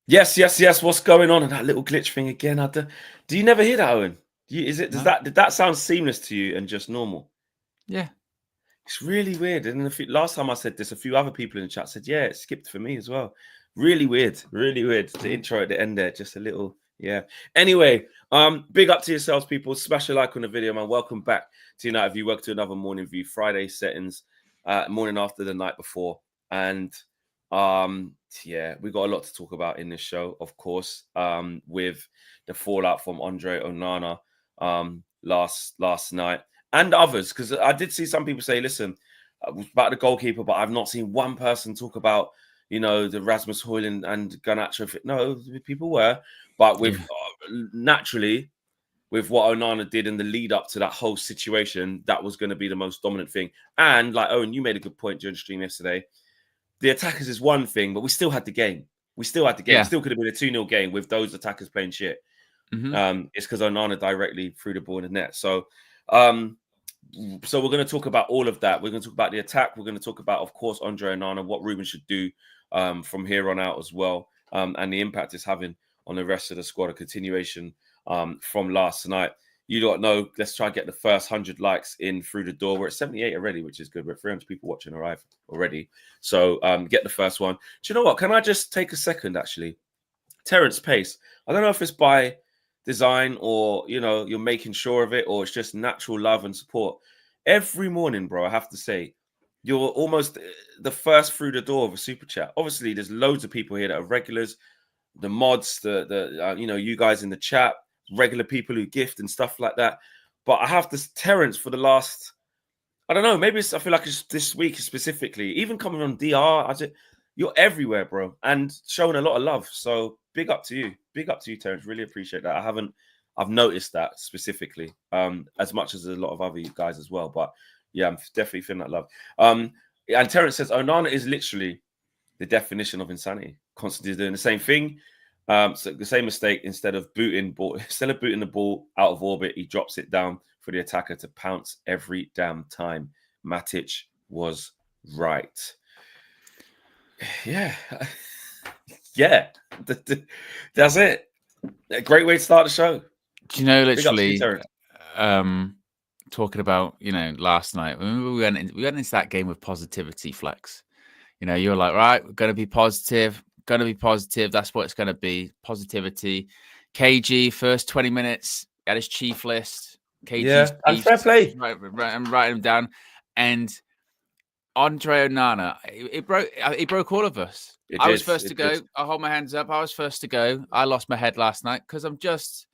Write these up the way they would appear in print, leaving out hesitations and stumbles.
Yes. What's going on? And that little glitch thing again. Do you never hear that, Owen? No? Did that sound seamless to you and just normal? Yeah. It's really weird. And last time I said this, a few other people in the chat said, yeah, it skipped for me as well. Really weird. Really weird. The intro at the end there, just a little, yeah. Anyway, big up to yourselves, people. Smash a like on the video, man. Welcome back to United View. Welcome to another morning view. Friday settings, morning after the night before. And yeah, we got a lot to talk about in this show, of course, with the fallout from Andre Onana last night and others, because I did see some people say, listen, about the goalkeeper, but I've not seen one person talk about, the Rasmus Hojlund and Garnacho. No, people were, but with naturally, with what Onana did in the lead up to that whole situation, that was going to be the most dominant thing. And like Owen, you made a good point during the stream yesterday. The attackers is one thing, but we still had the game. We still had the game. Yeah. It still could have been a 2-0 game with those attackers playing shit. It's because Onana directly threw the ball in the net. So we're going to talk about all of that. We're going to talk about the attack. We're going to talk about, of course, Andre Onana, what Ruben should do from here on out as well, and the impact it's having on the rest of the squad, a continuation from last night. You don't know. Let's try and get the first 100 likes in through the door. We're at 78 already, which is good. We're at 300 people watching arrive already. So get the first one. Do you know what? Can I just take a second, actually? Terence Pace. I don't know if it's by design or, you're making sure of it, or it's just natural love and support. Every morning, bro, I have to say, you're almost the first through the door of a super chat. Obviously, there's loads of people here that are regulars, the mods, you guys in the chat, regular people who gift and stuff like that. But I have this Terence for the last, I don't know, maybe I feel like it's this week specifically, even coming on DR, you're everywhere, bro, and showing a lot of love. So big up to you. Big up to you, Terence. Really appreciate that. I've noticed that specifically, as much as a lot of other guys as well. But yeah, I'm definitely feeling that love. And Terence says, Onana is literally the definition of insanity. Constantly doing the same thing. So the same mistake, instead of booting the ball out of orbit, he drops it down for the attacker to pounce every damn time. Matic was right. Yeah. Yeah. That's it. A great way to start the show. Do you know, literally, talking about, last night, remember we went into that game with positivity, Flex. You're like, right, we're going to be positive. That's what it's going to be. Positivity. KG, first 20 minutes, got his chief list. KG's and fair play. I'm writing him down. And Andre Onana, it broke all of us. I was first to go. I hold my hands up. I was first to go. I lost my head last night because I'm just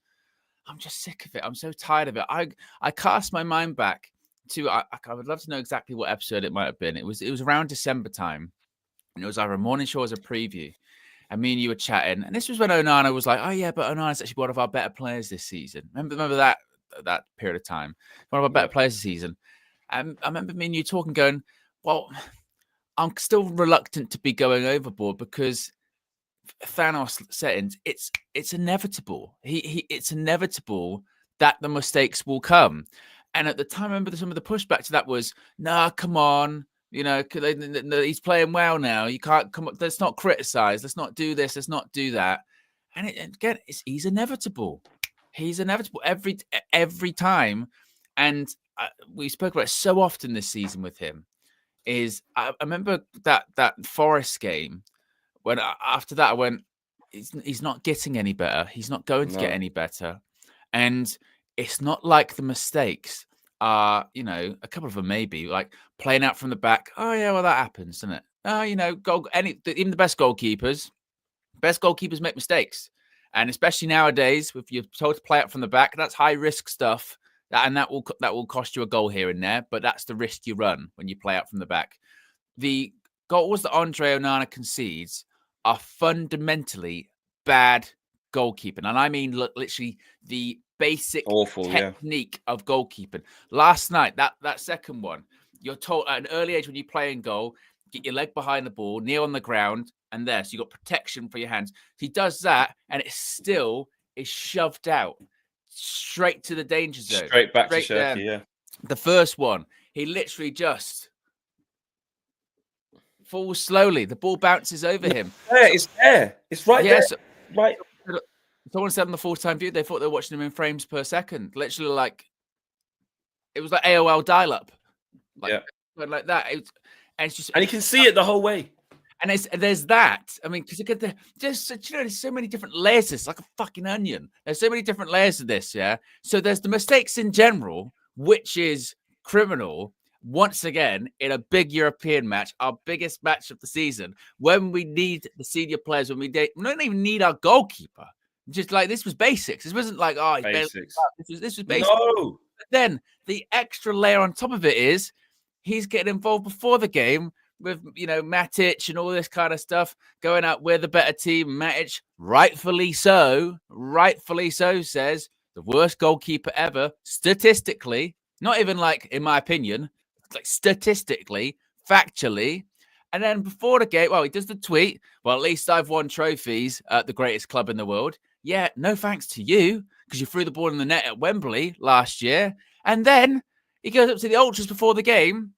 sick of it. I'm so tired of it. I cast my mind back to, I would love to know exactly what episode it might have been. It was around December time, and it was either a morning show or as a preview. And me and you were chatting, and this was when Onana was like, "Oh yeah, but Onana's actually one of our better players this season." Remember that period of time, one of our better players this season. And I remember me and you talking, going, "Well, I'm still reluctant to be going overboard because Thanos settings, it's inevitable. It's inevitable that the mistakes will come." And at the time, I remember some of the pushback to that was, "Nah, come on, he's playing well now. You can't come up. Let's not criticize. Let's not do this. Let's not do that." And again, he's inevitable. He's inevitable every time. And we spoke about it so often this season with him. I remember that Forest game. When after that, I went, he's not getting any better. He's not going to get any better. And it's not like the mistakes are, a couple of them maybe, like playing out from the back. Oh, yeah, well, that happens, doesn't it? Even the best goalkeepers make mistakes. And especially nowadays, if you're told to play out from the back, that's high-risk stuff. And that will cost you a goal here and there. But that's the risk you run when you play out from the back. The goals that Andre Onana concedes are fundamentally bad goalkeeping. And I mean, literally the basic technique of goalkeeping. Last night, that second one, you're told at an early age when you play in goal, get your leg behind the ball, knee on the ground, and there. So you've got protection for your hands. He does that, and it still is shoved out straight to the danger zone. Straight back to Shirky, yeah. The first one, he literally just falls slowly. The ball bounces over him. It's there. It's right there. So, right. Someone said on the full-time view, they thought they were watching him in frames per second. Literally, like, it was like AOL dial-up. Like that. And it's just, and you can see it the whole way. And there's that. I mean, because there's so many different layers. It's like a fucking onion. There's so many different layers of this. Yeah. So there's the mistakes in general, which is criminal. Once again, in a big European match, our biggest match of the season, when we need the senior players, we don't even need our goalkeeper. Just like this was basics. This wasn't like basics. This was basics. No. But then the extra layer on top of it is he's getting involved before the game with, Matic and all this kind of stuff, going out, we're the better team. Matic, rightfully so, says the worst goalkeeper ever, statistically, not even like in my opinion, like statistically, factually. And then before the game, he does the tweet, well, at least I've won trophies at the greatest club in the world. Yeah, no thanks to you, because you threw the ball in the net at Wembley last year. And then he goes up to the ultras before the game,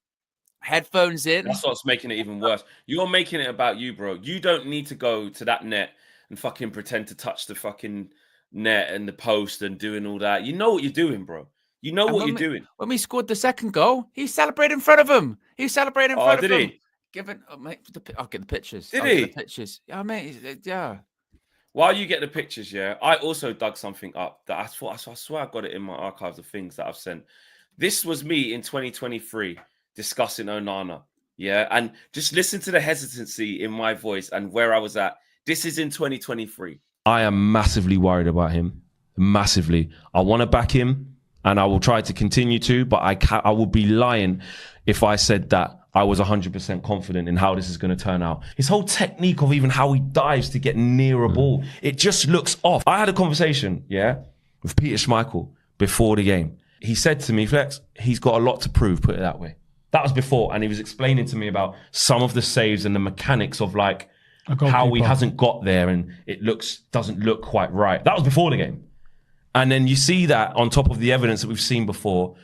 headphones in. That's what's making it even worse. You're making it about you, bro. You don't need to go to that net and fucking pretend to touch the fucking net and the post and doing all that. You know what you're doing, bro. You know what you're doing. When we scored the second goal, he celebrated in front of him. He celebrated in front of him. Did he? I'll get the pictures. Did he? The pictures. Yeah, mate. Yeah. While you get the pictures, I also dug something up that I swear I got it in my archives of things that I've sent. This was me in 2023 discussing Onana. Yeah. And just listen to the hesitancy in my voice and where I was at. This is in 2023. I am massively worried about him. Massively. I want to back him and I will try to continue to, but I would be lying if I said that I was 100% confident in how this is going to turn out. His whole technique of even how he dives to get near a ball, it just looks off. I had a conversation, with Peter Schmeichel before the game. He said to me, Flex, he's got a lot to prove, put it that way. That was before, and he was explaining to me about some of the saves and the mechanics of like how he hasn't got there and it doesn't look quite right. That was before the game. And then you see that on top of the evidence that we've seen before,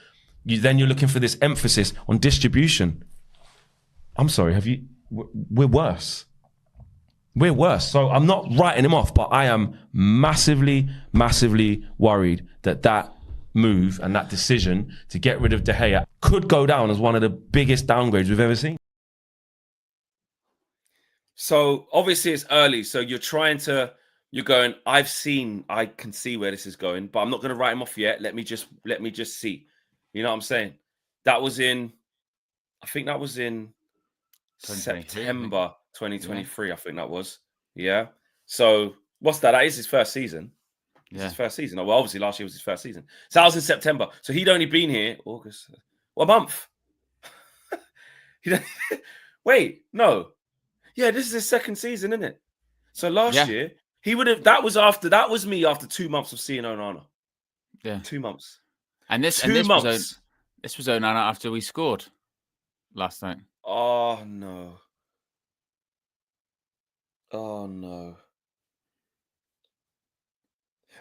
you're looking for this emphasis on distribution. I'm sorry, we're worse. We're worse. So I'm not writing him off, but I am massively, massively worried that move and that decision to get rid of De Gea could go down as one of the biggest downgrades we've ever seen. So obviously it's early. So you're going, I can see where this is going, but I'm not going to write him off yet. Let me just see. You know what I'm saying? I think that was in September 2023. I think that was. Yeah. So what's that? That is his first season. Yeah. His first season. Well, obviously last year was his first season. So that was in September. So he'd only been here August. What month? Wait, no. Yeah, this is his second season, isn't it? So last year he would have. That was me after 2 months of seeing Onana. Yeah, 2 months. And this was Onana after we scored last night. Oh no. Oh no.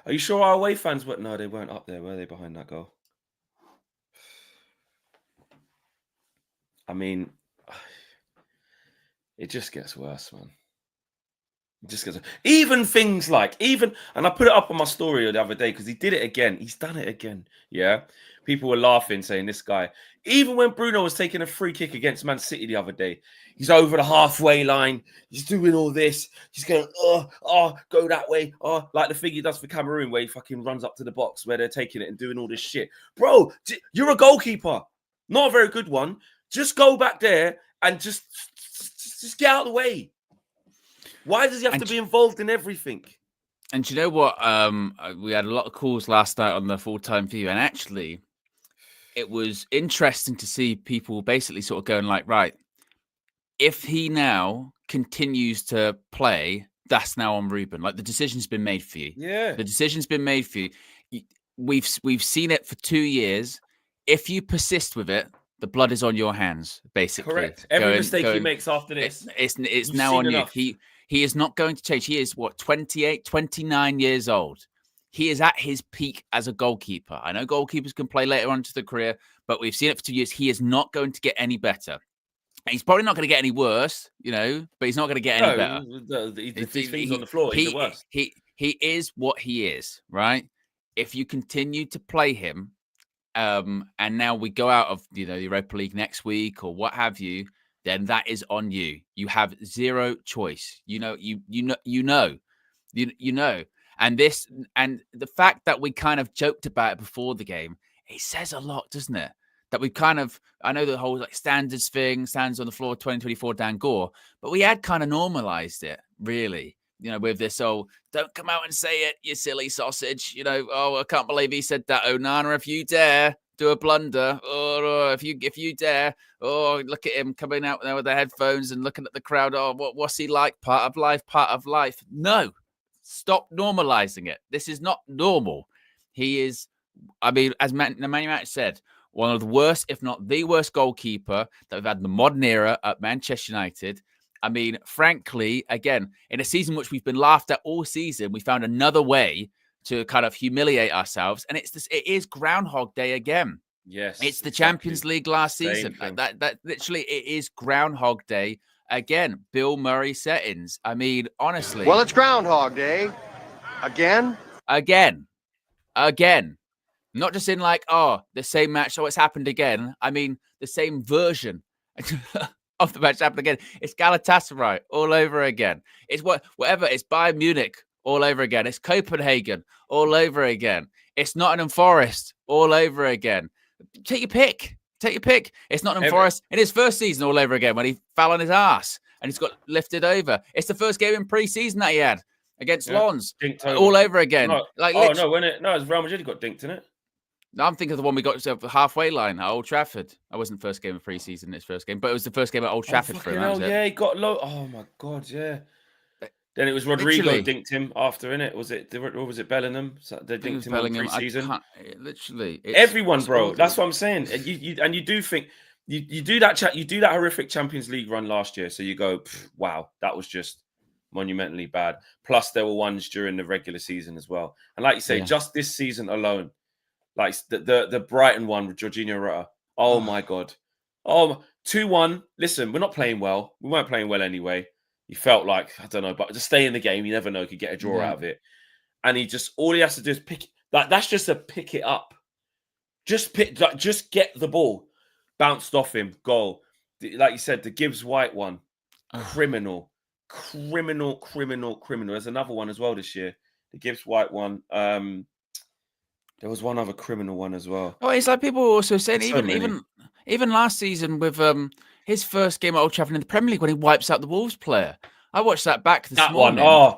Are you sure our away fans were? No, they weren't up there, were they, behind that goal? I mean, it just gets worse, man. It just gets worse. Even things like, and I put it up on my story the other day because he did it again. He's done it again. Yeah. People were laughing, saying this guy, even when Bruno was taking a free kick against Man City the other day, he's over the halfway line. He's doing all this. He's going, go that way. Like the thing he does for Cameroon where he fucking runs up to the box where they're taking it and doing all this shit. Bro, you're a goalkeeper. Not a very good one. Just go back there and just get out of the way. Why does he have to be involved in everything? And you know what? We had a lot of calls last night on the full-time view, and actually, it was interesting to see people basically sort of going like, right, if he now continues to play, that's now on Ruben. Like the decision's been made for you. Yeah, the decision's been made for you. We've seen it for 2 years. If you persist with it, the blood is on your hands. Basically, correct. Every mistake he makes after this, it's now on enough. You. He is not going to change. He is, 28, 29 years old. He is at his peak as a goalkeeper. I know goalkeepers can play later on into the career, but we've seen it for 2 years. He is not going to get any better. He's probably not going to get any worse, but he's not going to get any better. If his thing's on the floor, he's the worst. He is what he is, right? If you continue to play him, and now we go out of the Europa League next week or what have you, then that is on you. You have zero choice. You know. And the fact that we kind of joked about it before the game, it says a lot, doesn't it? That we I know the whole standards thing, stands on the floor 2024 Dan Gore, but we had kind of normalized it, really, with this don't come out and say it, you silly sausage, I can't believe he said that, Onana, if you dare do a blunder, or if you dare, look at him coming out there with the headphones and looking at the crowd, what's he like, part of life. No, stop normalizing it. This is not normal. He is, as Manuel said, one of the worst, if not the worst goalkeeper that we've had in the modern era at Manchester United. Frankly, again, in a season which we've been laughed at all season, we found another way to kind of humiliate ourselves. And it is Groundhog Day again. Yes. It's the Champions League last season. That literally, it is Groundhog Day again. Bill Murray settings. Honestly. Well, it's Groundhog Day. Again. Not just in the same match, so it's happened again. The same version of the match happened again. It's Galatasaray all over again. It's whatever. It's Bayern Munich all over again. It's Copenhagen all over again. It's Nottingham Forest all over again. Take your pick. It's Nottingham Forest in his first season all over again when he fell on his ass and he's got lifted over. It's the first game in pre-season that he had against Lons all over again. No. It was Real Madrid who got dinked in it. No, I'm thinking of the one we got to the halfway line at Old Trafford. I wasn't first game of pre-season, his first game, but it was the first game at Old Trafford for him. Yeah, he got low. Oh my God, yeah. Then it was Rodrigo dinked him after, innit? Was it Bellingham? They dinked him in pre-season. Everyone, bro. That's what I'm saying. You do think you do that horrific Champions League run last year. So you go, wow, that was just monumentally bad. Plus there were ones during the regular season as well. And like you say, just this season alone. Like the Brighton one with Jorginho Rota. Oh my God. 2-1. Listen, we're not playing well. We weren't playing well anyway. He felt like, I don't know, but just stay in the game. You never know, could get a draw out of it. And all he has to do is pick. That's just a pick it up. Just get the ball. Bounced off him. Goal. Like you said, the Gibbs White one. Criminal. There's another one as well this year. The Gibbs White one. There was one other criminal one as well. Oh, it's like people were also saying, even last season with his first game at Old Trafford in the Premier League when he wipes out the Wolves player. I watched that back this morning. I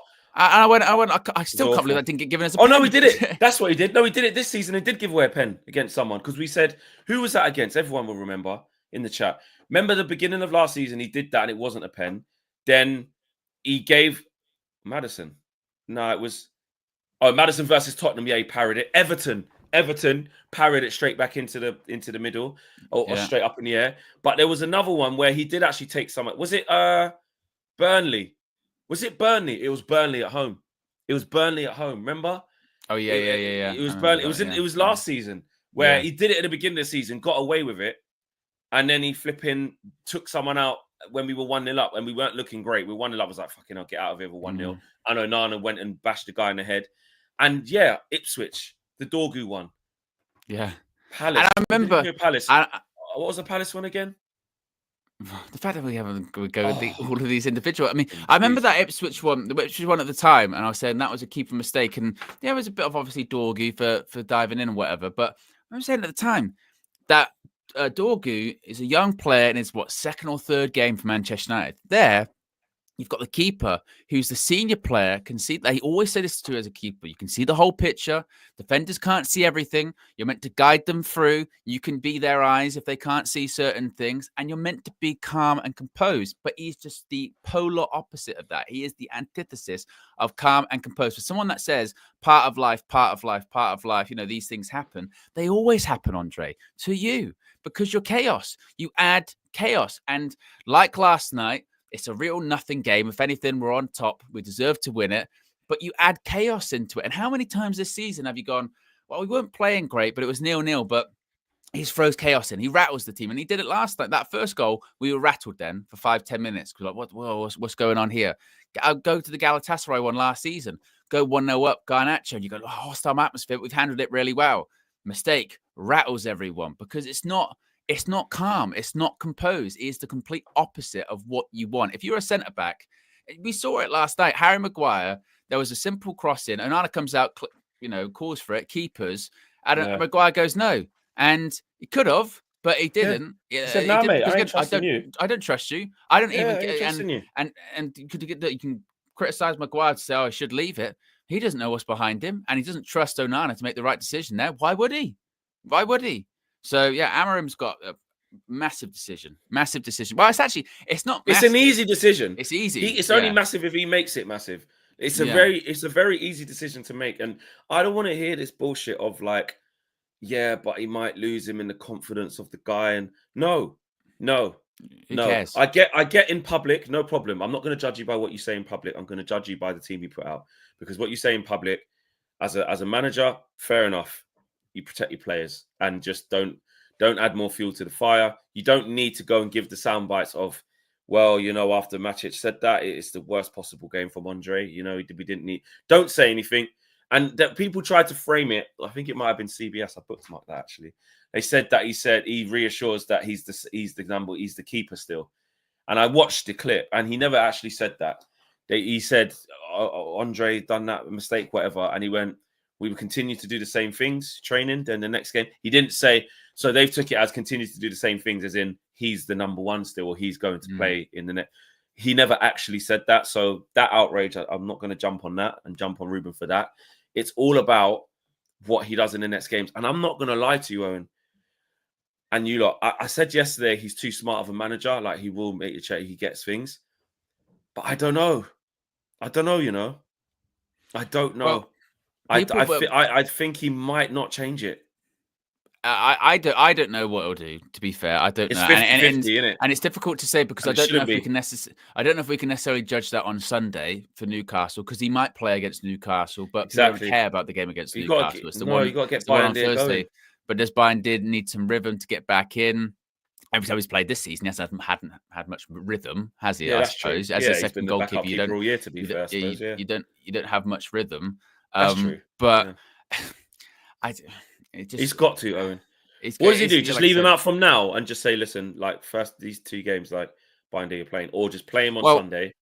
still can't believe that didn't get given as a pen. No, he did it. That's what he did. No, he did it this season. He did give away a pen against someone because we said, who was that against? Everyone will remember in the chat. Remember the beginning of last season, he did that and it wasn't a pen. Then he gave Maddison. No, it was... Maddison versus Tottenham. Yeah, he parried it. Everton parried it straight back into the middle or straight up in the air. But there was another one where he did actually take some. Was it Burnley? Was it Burnley? It was Burnley at home. Remember? Oh yeah. It was Burnley. It was last season where he did it at the beginning of the season, got away with it, and then he took someone out when we were 1-0 up and we weren't looking great. We were 1-0 up. I was like, fucking hell, get out of here. We're 1-0. I know Onana went and bashed the guy in the head. And Ipswich, the Dorgu one. Yeah. Palace. And I remember Palace. What was the Palace one again? The fact that we haven't go with all of these individual. I remember that Ipswich one, the Ipswich one at the time, and I was saying that was a keeper mistake. And it was a bit of obviously Dorgu for diving in and whatever. But I was saying at the time that Dorgu is a young player in his second or third game for Manchester United. There, you've got the keeper who's the senior player, can see that. He always said this to as a keeper. You can see the whole picture. Defenders can't see everything. You're meant to guide them through. You can be their eyes if they can't see certain things. And you're meant to be calm and composed. But he's just the polar opposite of that. He is the antithesis of calm and composed. For someone that says part of life, these things happen. They always happen, Andre, to you because you're chaos. You add chaos. And like last night, it's a real nothing game. If anything, we're on top. We deserve to win it. But you add chaos into it. And how many times this season have you gone, well, we weren't playing great, but it was 0-0. But he throws chaos in. He rattles the team, and he did it last night. That first goal, we were rattled then for 5-10 minutes. We're like, what's going on here? I'll go to the Galatasaray one last season. Go 1-0 up, Garnacho, and you go, oh, hostile atmosphere. We've handled it really well. Mistake, rattles everyone because it's not calm. It's not composed. It is the complete opposite of what you want. If you're a centre-back, we saw it last night. Harry Maguire, there was a simple cross in. Onana comes out, calls for it, keepers. And Maguire goes, no. And he could have, but he didn't. Yeah. He said, "No, mate, I ain't trusting you. I don't trust you. I don't even get trusting you." And you can criticize Maguire to say, "Oh, I should leave it." He doesn't know what's behind him, and he doesn't trust Onana to make the right decision there. Why would he? So yeah, Amorim's got a massive decision. Well, it's not. Massive. It's an easy decision. It's easy. It's only massive if he makes it massive. It's a very easy decision to make, and I don't want to hear this bullshit of like, yeah, but he might lose him in the confidence of the guy. And no. Who cares? I get in public, no problem. I'm not going to judge you by what you say in public. I'm going to judge you by the team you put out, because what you say in public, as a manager, fair enough. You protect your players and just don't add more fuel to the fire. You don't need to go and give the sound bites of, well, after Matic said that it's the worst possible game from Andre. We didn't need. Don't say anything. And that people tried to frame it. I think it might have been CBS. I bookmarked that actually. They said that he reassures that he's the keeper still. And I watched the clip, and he never actually said that. He said Andre done that mistake, whatever, and he went, we will continue to do the same things, training. Then the next game, he didn't say. So they've took it as continue to do the same things, as in he's the number one still, or he's going to play in the net. He never actually said that. So that outrage, I'm not going to jump on that and jump on Ruben for that. It's all about what he does in the next games. And I'm not going to lie to you, Owen. And you lot, I said yesterday he's too smart of a manager. Like, he will make you check, he gets things. But I don't know. I don't know. Well, I think he might not change it. I don't know what it'll do. To be fair, I don't know. 50-50, isn't it? And it's difficult to say because I don't know if we can necessarily judge that on Sunday for Newcastle, because he might play against Newcastle, but people don't care about the game against Newcastle. It's the one you got to get Bayern on Thursday. Going. But does Bayern did need some rhythm to get back in? Every time he's played this season, he hasn't had much rhythm, has he? Yeah, I suppose. True. As a second goalkeeper, you don't all year, to be fair, you don't have much rhythm. That's true. But he's got to, Owen. What does he do? Just leave him out from now and just say, listen, like, first these two games, like, Bayern you're playing, or just play him on Sunday.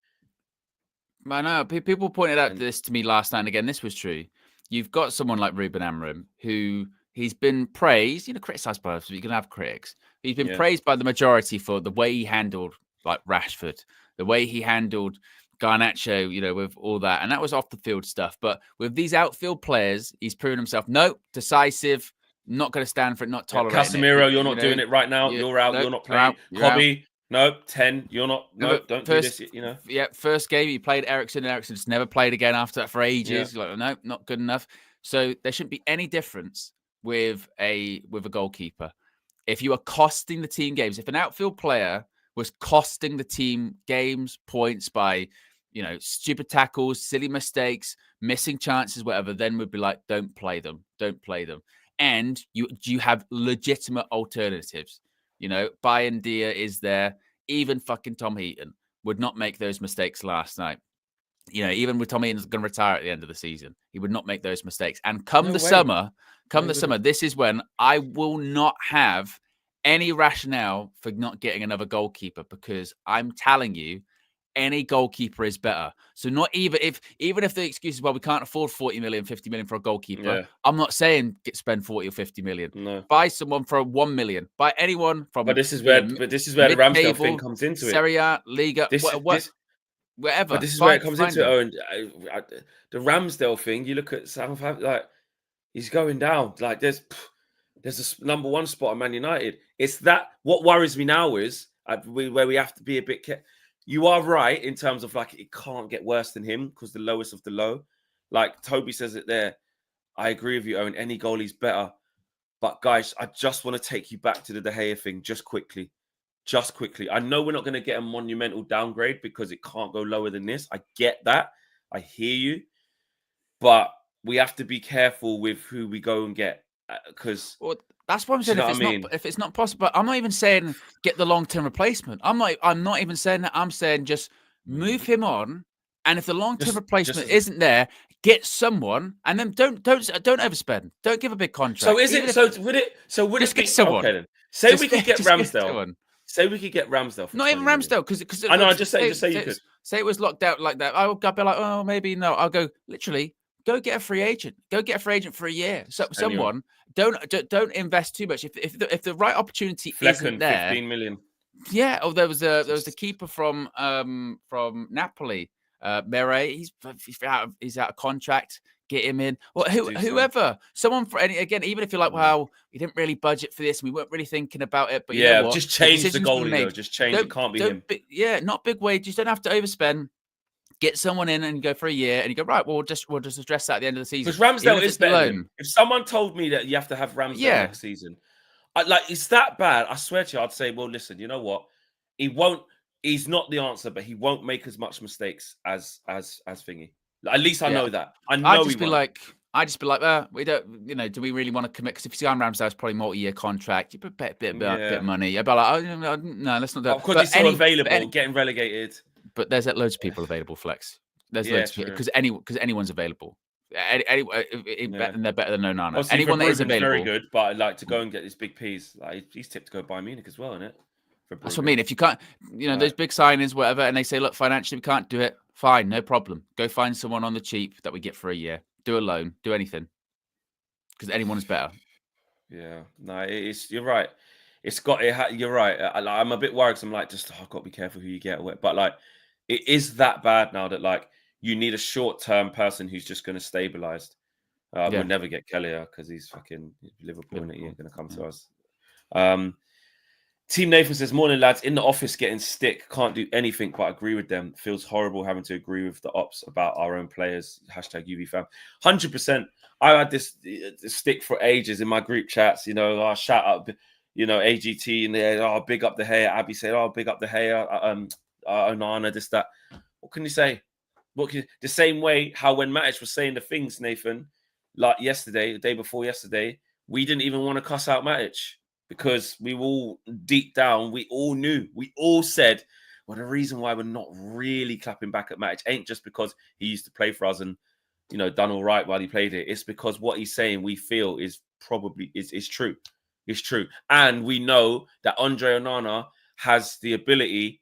I know people pointed out this to me last night, and again, this was true. You've got someone like Ruben Amorim who he's been praised, criticised by us. You're going to have critics. He's been praised by the majority for the way he handled like Rashford, the way he handled Garnacho, with all that. And that was off the field stuff. But with these outfield players, he's proven himself, decisive, not going to stand for it, not tolerating Casemiro, you're not doing it right now. You're out. You're not playing. Kobe, no, 10. You're not. No, don't do this. Yeah, first game he played Eriksen. Eriksen just never played again after that for ages. Yeah. Like, no, not good enough. So there shouldn't be any difference with a goalkeeper. If you are costing the team games, if an outfield player was costing the team games, points by, stupid tackles, silly mistakes, missing chances, whatever, then we'd be like, don't play them. And you have legitimate alternatives. Bayern Dia is there. Even fucking Tom Heaton would not make those mistakes last night. Even with Tom Heaton's going to retire at the end of the season, he would not make those mistakes. And come the summer, this is when I will not have any rationale for not getting another goalkeeper, because I'm telling you, any goalkeeper is better. So not even if the excuse is, well, we can't afford 40 million, 50 million for a goalkeeper. Yeah. I'm not saying spend 40 or 50 million. No. Buy someone for 1 million. Buy anyone from. But this is where the Ramsdale thing comes into it. Serie A, Liga, whatever. But this is where it comes into it. Owen, the Ramsdale thing. You look at Southampton, like, he's going down. Like, there's a number one spot at Man United. It's that. What worries me now is where we have to be a bit careful. You are right in terms of, like, it can't get worse than him because the lowest of the low. Like Toby says it there. I agree with you, Owen. Any goalie's better. But guys, I just want to take you back to the De Gea thing just quickly. I know we're not going to get a monumental downgrade because it can't go lower than this. I get that. I hear you. But we have to be careful with who we go and get because That's what I'm saying. If it's not possible, I'm not even saying get the long-term replacement. I'm not even saying that. I'm saying just move him on. And if the long-term replacement isn't there, get someone, and then don't overspend. Don't give a big contract. So would it be someone? Okay then? Say we could get Ramsdale. Say we could get Ramsdale. For not even Ramsdale, because I know. I just say you could. Say it was locked out like that. I'll be like, oh, maybe no. I'll go literally. Go get a free agent. Go get a free agent for a year. So someone don't invest too much. If the right opportunity isn't there, 15 million. Yeah. Oh, there was the keeper from Napoli, Mere. He's out of contract. Get him in. Well, whoever, someone for any again. Even if you're like, well, we didn't really budget for this, and we weren't really thinking about it. But you know what? Just change the goalie. Though. Just change. It can't be him. Not big wages. Don't have to overspend. Get someone in and go for a year, and you go, right, well, we'll just address that at the end of the season. Because Ramsdale is better than him. If someone told me that you have to have Ramsdale next season, it's that bad. I swear to you, I'd say, well, listen, you know what? He's not the answer, but he won't make as much mistakes as Thingy. At least I know that. I know I'd just be like, we don't, do we really want to commit? Because if you see on Ramsdale, it's probably multi-year contract. You put a bit of money. I'd be like, no, let's not do that. Because he's so available, getting relegated. But there's loads of people available, Flex. There's loads of people because anyone's available. And they're better than Onana. Obviously, anyone that is available, very good. But I'd like to go and get these big P's. Like he's tipped to go Bayern Munich as well, isn't it? That's what I mean. If you can't, those big signings, whatever, and they say, look, financially we can't do it. Fine, no problem. Go find someone on the cheap that we get for a year. Do a loan. Do anything. Because anyone is better. Yeah, no, you're right. You're right. I'm a bit worried because I'm like, I've got to be careful who you get. But like, it is that bad now that like you need a short-term person who's just going to stabilize. We'll never get Kelleher because he's fucking Liverpool and he ain't going to come to us. Team Nathan says, morning lads, in the office getting stick, can't do anything but agree with them. Feels horrible having to agree with the ops about our own players. #UVFam. 100%. I had this stick for ages in my group chats, I shout out, AGT and they big up the hair. Abby said, big up the hair. Onana, this, that. What can you say? The same way how when Matic was saying the things, Nathan, like yesterday, the day before yesterday, we didn't even want to cuss out Matic. Because we all, deep down, we all knew. We all said, well, the reason why we're not really clapping back at Matic ain't just because he used to play for us and, done all right while he played it. It's because what he's saying, we feel is probably is true. It's true. And we know that Andre Onana has the ability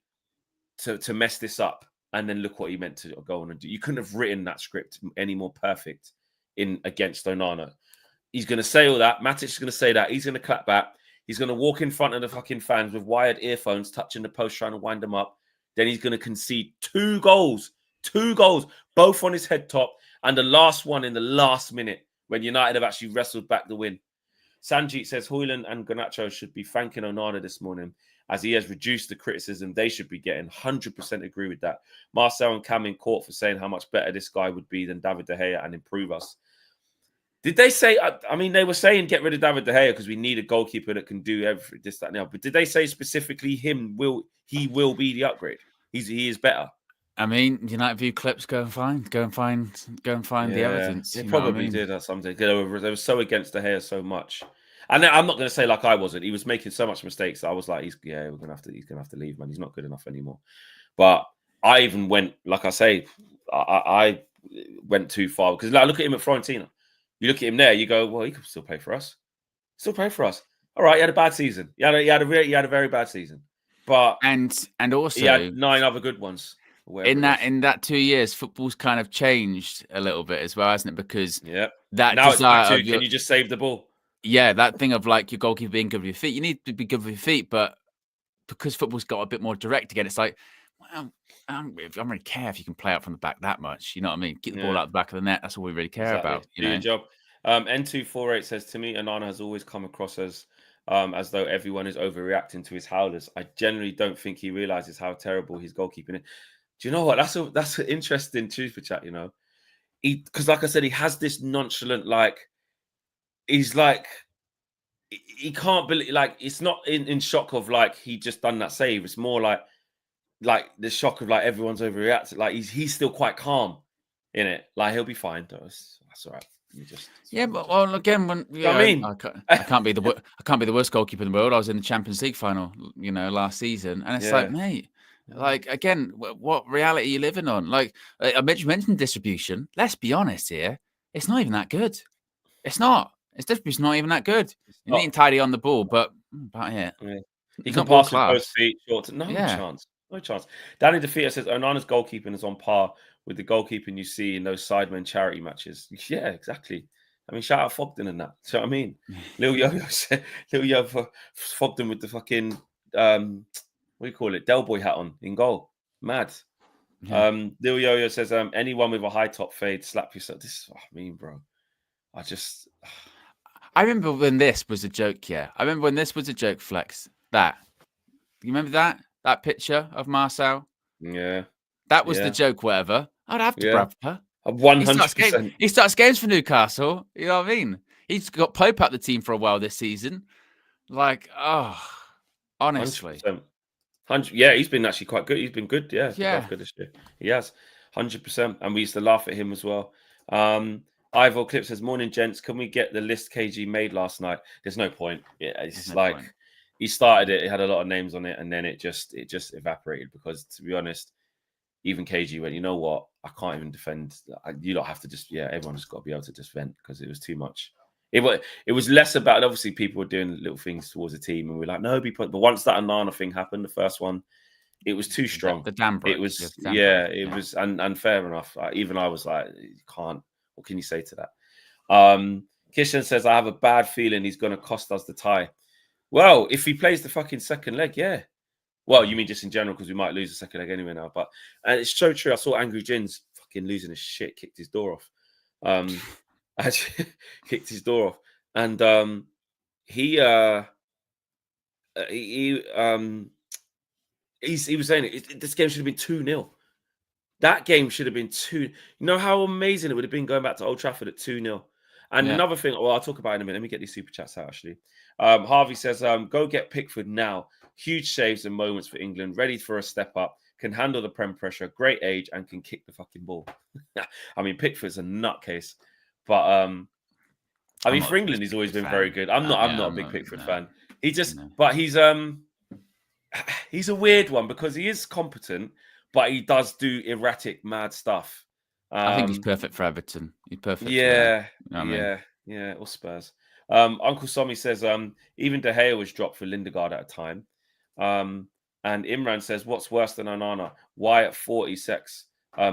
to mess this up. And then look what he meant to go on and do. You couldn't have written that script any more perfect against Onana. He's going to say all that. Matic's going to say that. He's going to clap back. He's going to walk in front of the fucking fans with wired earphones, touching the post, trying to wind them up. Then he's going to concede 2 goals, both on his head top, and the last one in the last minute when United have actually wrestled back the win. Sanjeet says Hojlund and Garnacho should be thanking Onana this morning as he has reduced the criticism they should be getting. 100% agree with that. Marcel and Cam in court for saying how much better this guy would be than David De Gea and improve us. Did they say, they were saying get rid of David De Gea because we need a goalkeeper that can do everything, this, that, and the other. But did they say specifically he will be the upgrade? He is better. United View clips, go and find the evidence. They probably did or something. They were so against De Gea so much. And I'm not going to say like I wasn't. He was making so much mistakes. I was like, he's going to have to leave, man. He's not good enough anymore. But I even went, like I say, I went too far because look at him at Fiorentina. You look at him there, you go, well, he could still play for us. All right, he had a bad season. He had a very bad season. But and also he had 9 other good ones. In that 2 years, football's kind of changed a little bit as well, hasn't it? Because that now it's back to, can you just save the ball? Yeah, that thing of like your goalkeeper being good with your feet. You need to be good with your feet, but because football's got a bit more direct again, it's like, well, I don't really care if you can play out from the back that much. You know what I mean? Get the ball out the back of the net. That's all we really care about. Do your job. N248 says, to me, Onana has always come across as though everyone is overreacting to his howlers. I generally don't think he realizes how terrible his goalkeeping is. Do you know what? That's an interesting truth for chat, because like I said, he has this nonchalant, he's like, he can't believe, it's not in shock of he just done that save. It's more like the shock of everyone's overreacted. He's still quite calm in it. He'll be fine. That's all right. Well, again, when I can't be the worst goalkeeper in the world. I was in the Champions League final, last season, and it's like, mate, like again, what reality are you living on? Like I mentioned distribution. Let's be honest here, it's not even that good. It's not. Its distribution not even that good. You're neat and tidy on the ball, but about it. Yeah. He can pass with both feet. No chance. No chance. Danny DeFeater says Onana's goalkeeping is on par with the goalkeeping you see in those Sidemen charity matches. Yeah, exactly. I mean, shout out Fogden and that. Do you know what I mean? Lil Yo Fogden with the fucking what do you call it? Del Boy hat on in goal. Mad. Yeah. Lil Yo-Yo says, anyone with a high top fade, slap yourself. This is what I mean, bro. I remember when this was a joke, I remember when this was a joke, Flex. You remember that picture of Marcel? Yeah. That was the joke, whatever. I'd have to grab her. 100%. He starts games for Newcastle. You know what I mean? He's got Pope out the team for a while this season. Like, honestly. 100%. Yeah, he's been actually quite good. He's been good. Yeah. Good this year. He has. 100%. And we used to laugh at him as well. Ivor Clip says, morning, gents. Can we get the list KG made last night? There's no point. Yeah, it's like he started it. It had a lot of names on it. And then it just evaporated because, to be honest, even KG went, you know what? I can't even defend. You don't have to just, everyone's got to be able to just vent because it was too much. It was less about, obviously, people were doing little things towards the team and we're like, no, but once that Onana thing happened, the first one, it was too strong. The dam broke. It was, it was, and fair enough. Even I was like, you can't. What can you say to that? Kishan says, I have a bad feeling he's going to cost us the tie. Well, if he plays the fucking second leg, yeah. Well, you mean just in general because we might lose the second leg anyway now. But it's so true. I saw Angry Jins fucking losing his shit, kicked his door off. Actually, kicked his door off, and he was saying this game should have been 2-0. That game should have been 2. You know how amazing it would have been going back to Old Trafford at 2-0. And another thing, I'll talk about in a minute. Let me get these super chats out, actually. Harvey says, go get Pickford now. Huge saves and moments for England. Ready for a step up. Can handle the Prem pressure. Great age and can kick the fucking ball. I mean, Pickford's a nutcase. But, I mean, for England, he's always been very good. I'm not a big Pickford fan. But he's a weird one because he is competent, but he does do erratic, mad stuff. I think he's perfect for Everton. He's perfect. Yeah, or Spurs. Uncle Somi says, even De Gea was dropped for Lindegaard at a time. And Imran says, what's worse than Onana? Why at 46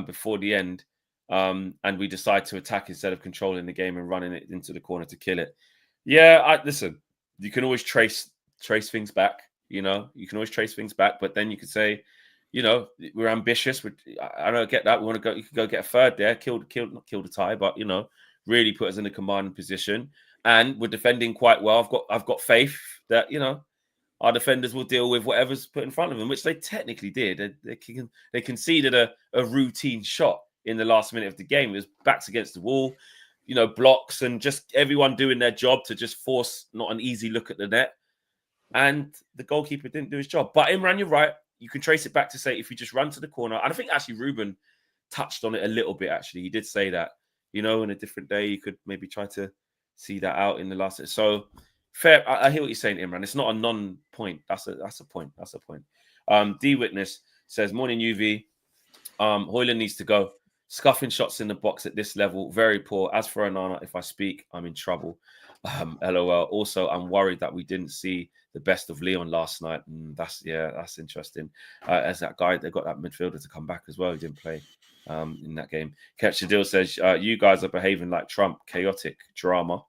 before the end? And we decide to attack instead of controlling the game and running it into the corner to kill it. Yeah, listen, you can always trace things back. You can always trace things back, but then you could say, we're ambitious. I don't get that. We want to go. You could go get a third there, not kill the tie, but really put us in a commanding position. And we're defending quite well. I've got faith that our defenders will deal with whatever's put in front of them, which they technically did. They conceded a routine shot in the last minute of the game. It was backs against the wall, blocks, and just everyone doing their job to just force not an easy look at the net. And the goalkeeper didn't do his job. But Imran, you're right. You can trace it back to say if you just run to the corner. And I think actually Ruben touched on it a little bit, actually. He did say that, in a different day, you could maybe try to see that out in the last. So fair. I hear what you're saying, Imran. It's not a non-point. That's a point. That's a point. D Witness says, morning UV. Hojlund needs to go. Scuffing shots in the box at this level, very poor. As for Onana, if I speak, I'm in trouble. LOL. Also, I'm worried that we didn't see the best of Leon last night. That's interesting. As that guy, they got that midfielder to come back as well. He didn't play in that game. Catch the Deal says, you guys are behaving like Trump. Chaotic drama.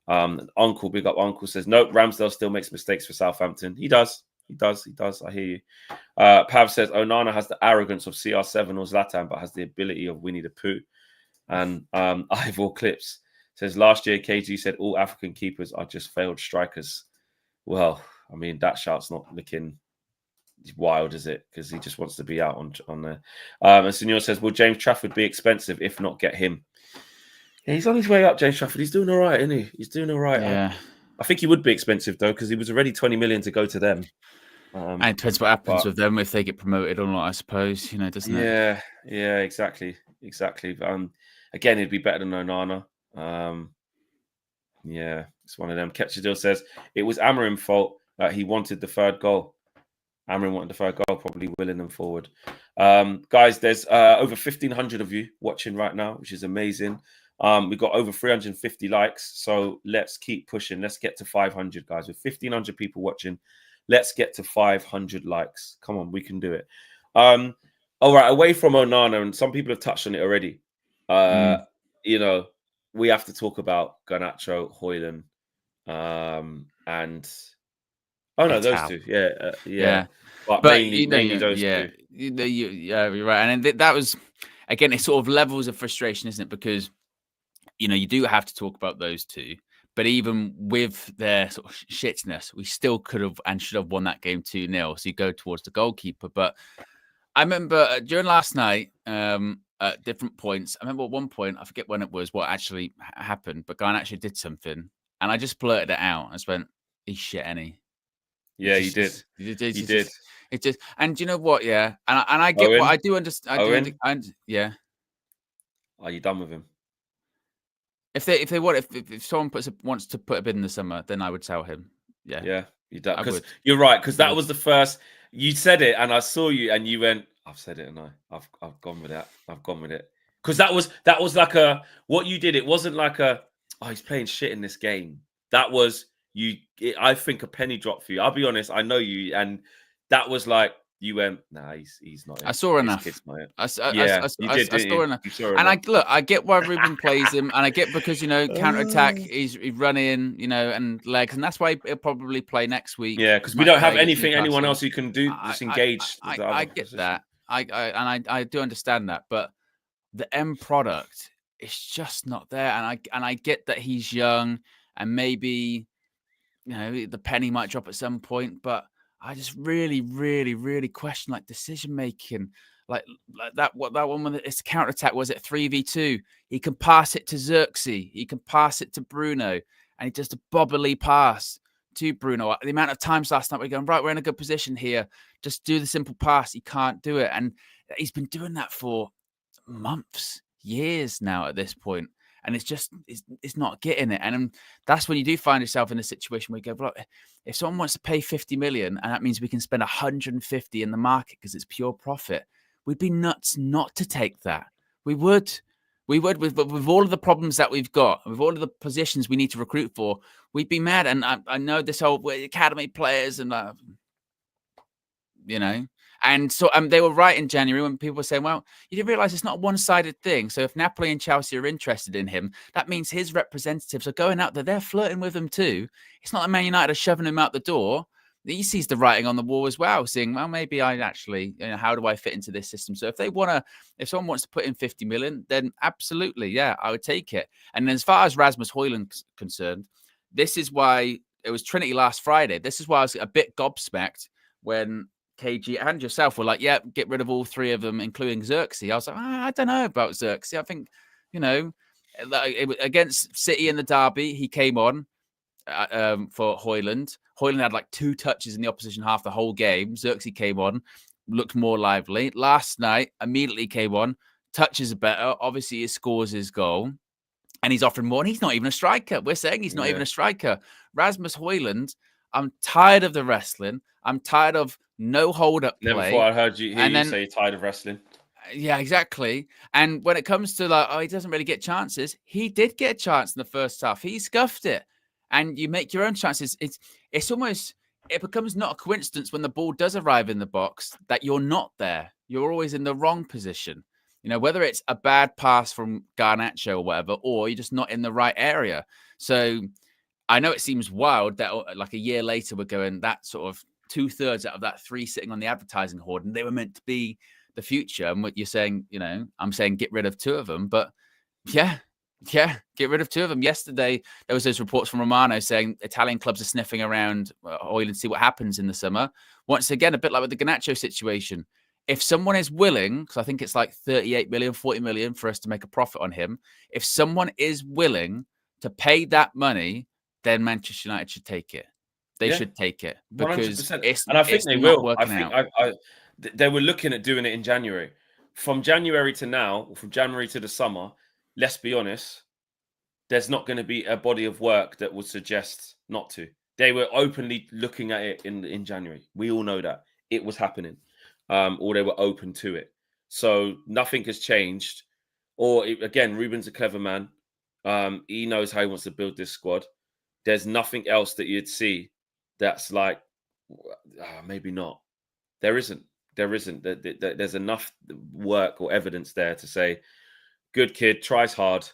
Uncle, big up Uncle, says, nope, Ramsdale still makes mistakes for Southampton. He does. I hear you. Pav says, Onana has the arrogance of CR7 or Zlatan, but has the ability of Winnie the Pooh. And Ivor Clips says, last year, KG said all African keepers are just failed strikers. Well, I mean, that shout's not looking wild, is it? Because he just wants to be out on there. And Senor says, will James Trafford be expensive? If not, get him. Yeah, he's on his way up, James Trafford. He's doing all right, isn't he? He's doing all right. Yeah. I think he would be expensive, though, because he was already 20 million to go to them. And it depends what happens with them if they get promoted or not, I suppose, doesn't it? Yeah, exactly. Again, he'd be better than Onana. Yeah, it's one of them. Ketchadil says it was Amorim's fault that he wanted the third goal. Amorim wanted the third goal, probably willing them forward. Guys, there's over 1,500 of you watching right now, which is amazing. We've got over 350 likes, so let's keep pushing. Let's get to 500, guys. With 1,500 people watching, let's get to 500 likes. Come on, we can do it. All right, away from Onana, and some people have touched on it already. You know, we have to talk about Garnacho, Hojlund, and those two. Yeah. But mainly those two. Yeah, you're right. And that was, again, it's sort of levels of frustration, isn't it? Because, you know, you do have to talk about those two. But even with their sort of shitness, we still could have and should have won that game 2-0. So you go towards the goalkeeper. But I remember during last night, at different points, I remember at one point, I forget when it was, what actually happened, but Garnacho did something. And I just blurted it out. I just went, he's shit, any. Yeah, you did. You did. It just, and do you know what? Yeah, and I get what I do understand. Yeah. Are you done with him? If someone wants to put a bid in the summer, then I would sell him. Yeah. You done, because you're right. Because that was the first. You said it, and I saw you, and you went, "I've said it, and I've gone with that. I've gone with it." Because that was like what you did. It wasn't like he's playing shit in this game. That was. I think a penny dropped for you. I'll be honest. I know you, and that was like you went. Nah, he's not. I saw enough. I saw enough. And I get why Ruben plays him, and I get because counter attack. He's running, and legs, and that's why he'll probably play next week. Yeah, because we don't have anyone else who can do disengage. I get that. I do understand that, but the end product is just not there. And I get that he's young, and maybe. The penny might drop at some point, but I just really, really, really question decision making, like that. What that one when it's counter attack was it 3v2? He can pass it to Xerxes, he can pass it to Bruno, and he does a bobbly pass to Bruno. The amount of times last night we're going right, we're in a good position here. Just do the simple pass. He can't do it, and he's been doing that for months, years now at this point. And it's not getting it. And that's when you do find yourself in a situation where you go, look, if someone wants to pay 50 million and that means we can spend 150 in the market because it's pure profit, we'd be nuts not to take that. We would with all of the problems that we've got, with all of the positions we need to recruit for, we'd be mad. And I know this whole academy players and, And so they were right in January when people were saying, well, you didn't realize it's not a one-sided thing. So if Napoli and Chelsea are interested in him, that means his representatives are going out there. They're flirting with him too. It's not that Man United are shoving him out the door. He sees the writing on the wall as well, saying, well, maybe I actually, how do I fit into this system? So if someone wants to put in 50 million, then absolutely, yeah, I would take it. And as far as Rasmus Hojlund's concerned, this is why it was Trinity last Friday. This is why I was a bit gobsmacked when KG and yourself were like, yeah, get rid of all three of them, including Xerxes. I was like, I don't know about Xerxes. I think, against City in the derby, he came on for Hojlund. Hojlund had 2 touches in the opposition half the whole game. Xerxes came on, looked more lively. Last night, immediately came on, touches are better. Obviously, he scores his goal. And he's offering more, and he's not even a striker. We're saying he's not even a striker. Rasmus Hojlund, I'm tired of the wrestling. I'm tired of no hold-up play. Never thought I heard you say you're tired of wrestling. Yeah, exactly. And when it comes to he doesn't really get chances, he did get a chance in the first half. He scuffed it. And you make your own chances. It's almost, it becomes not a coincidence when the ball does arrive in the box that you're not there. You're always in the wrong position. Whether it's a bad pass from Garnacho or whatever, or you're just not in the right area. So I know it seems wild that a year later we're going that sort of 2/3 out of that 3 sitting on the advertising hoard, and they were meant to be the future. And what you're saying, I'm saying get rid of 2 of them, but yeah, get rid of 2 of them. Yesterday, there was those reports from Romano saying Italian clubs are sniffing around oil and see what happens in the summer. Once again, a bit like with the Garnacho situation. If someone is willing, because I think it's 38 million, 40 million for us to make a profit on him. If someone is willing to pay that money, then Manchester United should take it. They should take it because 100%. And I think they will. I think they were looking at doing it in January. From January to now, or from January to the summer, let's be honest, there's not going to be a body of work that would suggest not to. They were openly looking at it in January. We all know that it was happening, or they were open to it. So nothing has changed. Or again, Ruben's a clever man. He knows how he wants to build this squad. There's nothing else that you'd see that's like, maybe not. There isn't. There's enough work or evidence there to say, good kid, tries hard,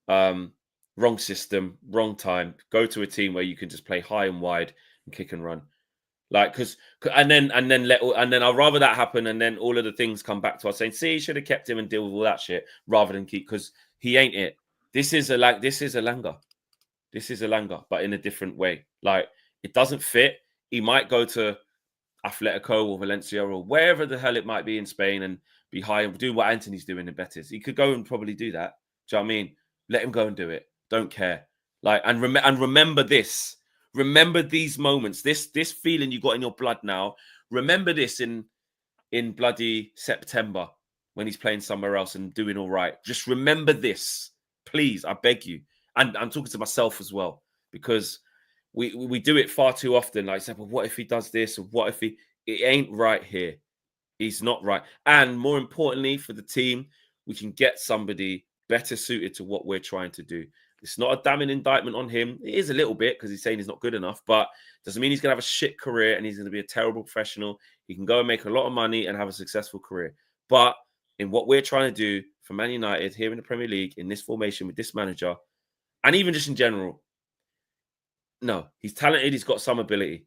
wrong system, wrong time. Go to a team where you can just play high and wide and kick and run. Like, and then I'll rather that happen, and then all of the things come back to us saying, see, you should have kept him and deal with all that shit rather than keep, because he ain't it. This is a Langa. This is a Langa, but in a different way. Like, it doesn't fit. He might go to Atletico or Valencia or wherever the hell it might be in Spain and be high and do what Anthony's doing in Betis. He could go and probably do that. Do you know what I mean? Let him go and do it. Don't care. Like, and remember this. Remember these moments. This feeling you got in your blood now. Remember this in bloody September when he's playing somewhere else and doing all right. Just remember this, please. I beg you. And I'm talking to myself as well, because we do it far too often. Like, say, well, what if he does this? Or what if it ain't right here? He's not right. And more importantly, for the team, we can get somebody better suited to what we're trying to do. It's not a damning indictment on him. It is a little bit, because he's saying he's not good enough, but doesn't mean he's going to have a shit career and he's going to be a terrible professional. He can go and make a lot of money and have a successful career. But in what we're trying to do for Man United here in the Premier League, in this formation with this manager, and even just in general, no, he's talented. He's got some ability,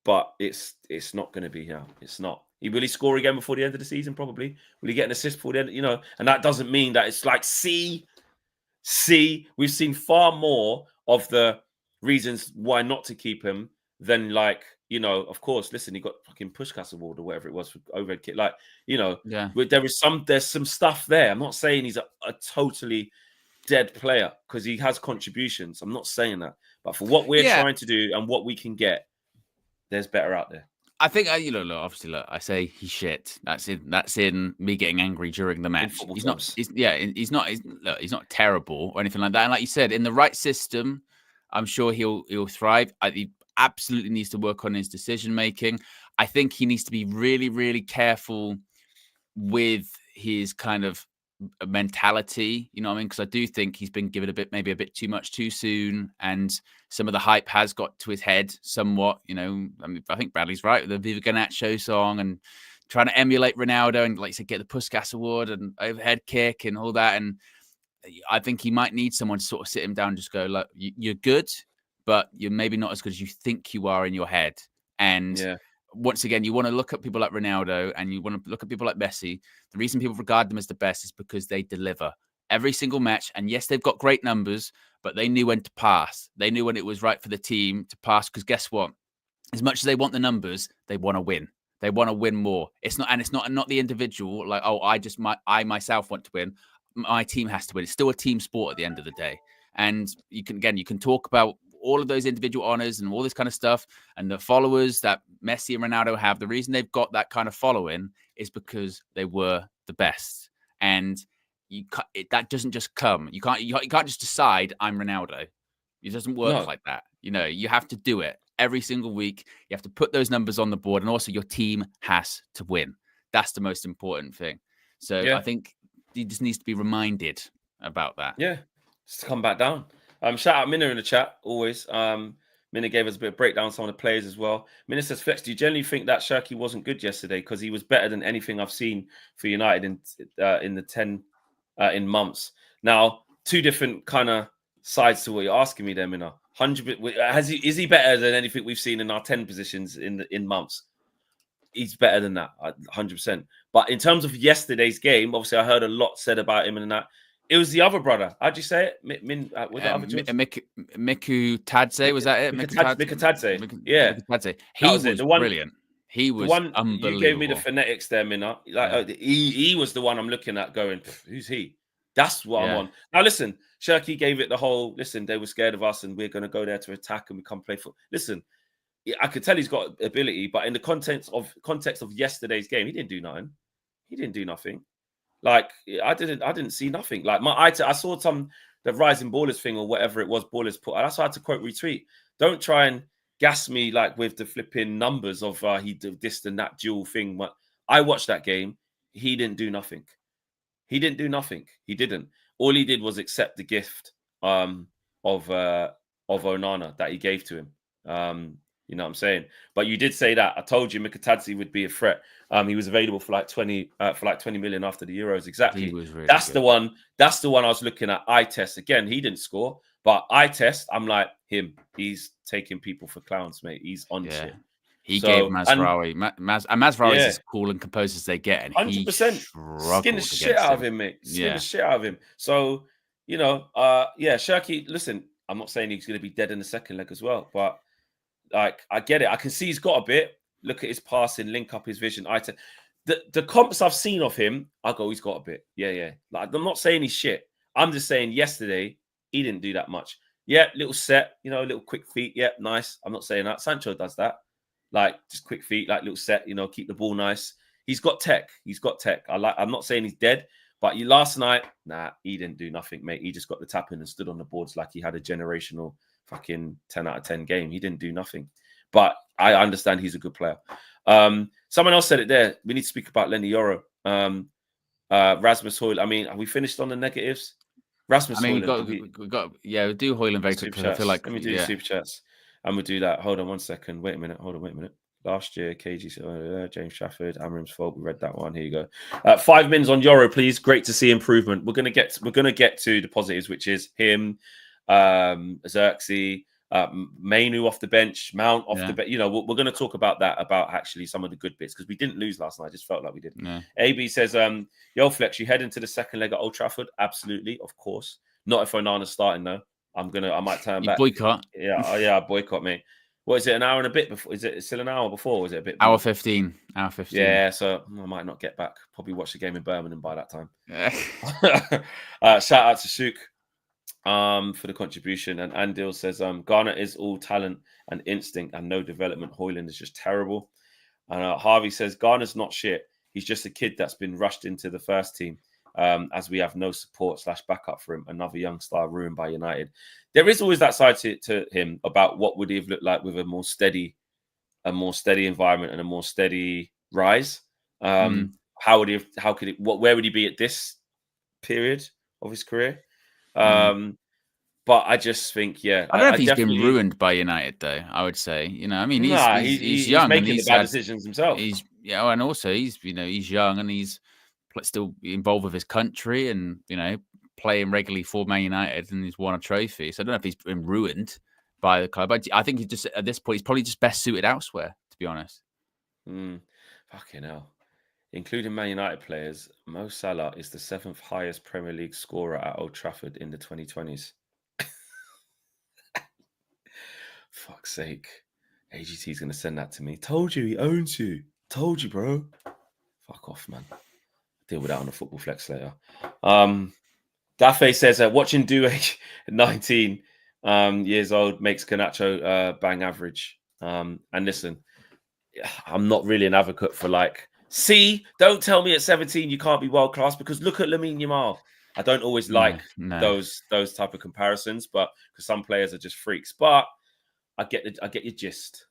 but it's not going to be now. It's not. Will he score again before the end of the season? Probably. Will he get an assist before the end? You know, and that doesn't mean that it's like, see, we've seen far more of the reasons why not to keep him than, like, you know, of course, listen, he got fucking Puskás Award or whatever it was for overhead kick. Like, you know, yeah, there's some stuff there. I'm not saying he's a totally dead player, because he has contributions. I'm not saying that. But for what we're trying to do and what we can get, there's better out there. I think, obviously, I say he's shit. That's in me getting angry during the match. He's not terrible or anything like that. And like you said, in the right system, I'm sure he'll thrive. He absolutely needs to work on his decision making. I think he needs to be really, really careful with his kind of mentality, you know what I mean? Because I do think he's been given maybe a bit too much too soon, and some of the hype has got to his head somewhat. You know, I mean, I think Bradley's right with the Viva Garnacho song and trying to emulate Ronaldo and, like you said, get the Puskás Award and overhead kick and all that. And I think he might need someone to sort of sit him down and just go, look, you're good, but you're maybe not as good as you think you are in your head. And once again, you want to look at people like Ronaldo and you want to look at people like Messi. The reason people regard them as the best is because they deliver every single match. And yes, they've got great numbers, but they knew when to pass. They knew when it was right for the team to pass, because guess what? As much as they want the numbers, they want to win. They want to win more. It's not the individual, like, oh, I myself want to win. My team has to win. It's still a team sport at the end of the day. And you can talk about all of those individual honors and all this kind of stuff, and the followers that Messi and Ronaldo have. The reason they've got that kind of following is because they were the best. And that doesn't just come. You can't just decide I'm Ronaldo. It doesn't work like that. You know, you have to do it every single week. You have to put those numbers on the board, and also your team has to win. That's the most important thing. So I think he just needs to be reminded about that. Yeah, just to come back down. Shout out Minna in the chat, always. Minna gave us a bit of breakdown on some of the players as well. Minna says, Flex, do you generally think that Shirky wasn't good yesterday? Because he was better than anything I've seen for United in the 10 in months. Now, two different kind of sides to what you're asking me there, Minna. 100%. Is he better than anything we've seen in our 10 positions in months? He's better than that, 100%. But in terms of yesterday's game, obviously I heard a lot said about him and that. It was the other brother. How'd you say it? Miku Tadze, was that it? Miku Tadze. Yeah. He was brilliant. He was unbelievable. You gave me the phonetics there, Minna. He was the one I'm looking at going, who's he? That's what I'm on. Now, listen, Shirky gave it the whole, listen, they were scared of us and we're going to go there to attack and we come play for. Listen, I could tell he's got ability, but in the context of yesterday's game, he didn't do nothing. He didn't do nothing. Like, I didn't see nothing. Like, I saw some the rising ballers thing or whatever it was ballers put. That's why I had to quote retweet. Don't try and gas me like with the flipping numbers of he did this and that dual thing. But I watched that game. He didn't do nothing. He didn't do nothing. He didn't. All he did was accept the gift of Onana that he gave to him. You know what I'm saying? But you did say that. I told you Mikatadze would be a threat. He was available for like 20 million after the Euros. Exactly. He was really That's good. the one. That's the one I was looking at. Eye test again. He didn't score, but eye test. I'm like him. He's taking people for clowns, mate. He's on shit. He gave Mazraoui. Mazraoui is as cool and composed as they get, and 100%. Skin the shit out of him, mate. Skin the shit out of him. So you know, Shirky. Listen, I'm not saying he's going to be dead in the second leg as well, but like I get it. I can see he's got a bit. Look at his passing, link up his vision. The comps I've seen of him, I go, he's got a bit. Yeah. Like I'm not saying he's shit. I'm just saying yesterday he didn't do that much. Yeah, little set, you know, little quick feet. Yeah, nice. I'm not saying that. Sancho does that. Like just quick feet, like little set, you know, keep the ball nice. He's got tech. I'm not saying he's dead, but last night, he didn't do nothing, mate. He just got the tap in and stood on the boards like he had a generational fucking 10 out of 10 game. He didn't do nothing. But I understand he's a good player. Someone else said it there. We need to speak about Lenny Yoro. Rasmus Hojlund. I mean, are we finished on the negatives? Rasmus Hojlund. We'll do Hojlund very quickly. I feel like let me do the super chats. And we'll do that. Hold on 1 second. Wait a minute. Last year, KG said, James Trafford, Amorim's fault. We read that one. Here you go. 5 minutes on Yoro, please. Great to see improvement. We're gonna get to the positives, which is him, Xerxes, Mainu off the bench, Mount off the bench. You know, we're going to talk about that, about actually some of the good bits, because we didn't lose last night. I just felt like we did. Yeah. AB says, yo, Flex, you head into the second leg at Old Trafford? Absolutely, of course. Not if Onana's starting, though. I might turn back. Boycott. Yeah, boycott me. What is it, an hour and a bit before? Is it still an hour before? Or is it a bit? Hour 15. Yeah, so I might not get back. Probably watch the game in Birmingham by that time. Shout out to Souk for the contribution. And Andil says, Garner is all talent and instinct and no development. Hojlund is just terrible. And Harvey says, Garner's not shit. He's just a kid that's been rushed into the first team. As we have no support / backup for him, another young star ruined by United. There is always that side to him about what would he have looked like with a more steady environment and a more steady rise. Where would he be at this period of his career? But I just think, I don't know if he's been ruined by United, though. I would say, I mean, he's young, making the bad decisions himself. And also he's young and he's still involved with his country and playing regularly for Man United, and he's won a trophy. So I don't know if he's been ruined by the club. But I think he's just, at this point, he's probably just best suited elsewhere, to be honest. Fucking hell. Including Man United players, Mo Salah is the 7th highest Premier League scorer at Old Trafford in the 2020s. Fuck's sake. AGT's going to send that to me. Told you, he owns you. Told you, bro. Fuck off, man. Deal with that on the Football Flex later. Dafe says, watching Doué at 19 years old makes Garnacho bang average. And listen, I'm not really an advocate for don't tell me at 17 you can't be world class, because look at Lamine Yamal. I don't always those type of comparisons, but because some players are just freaks. But I get your gist.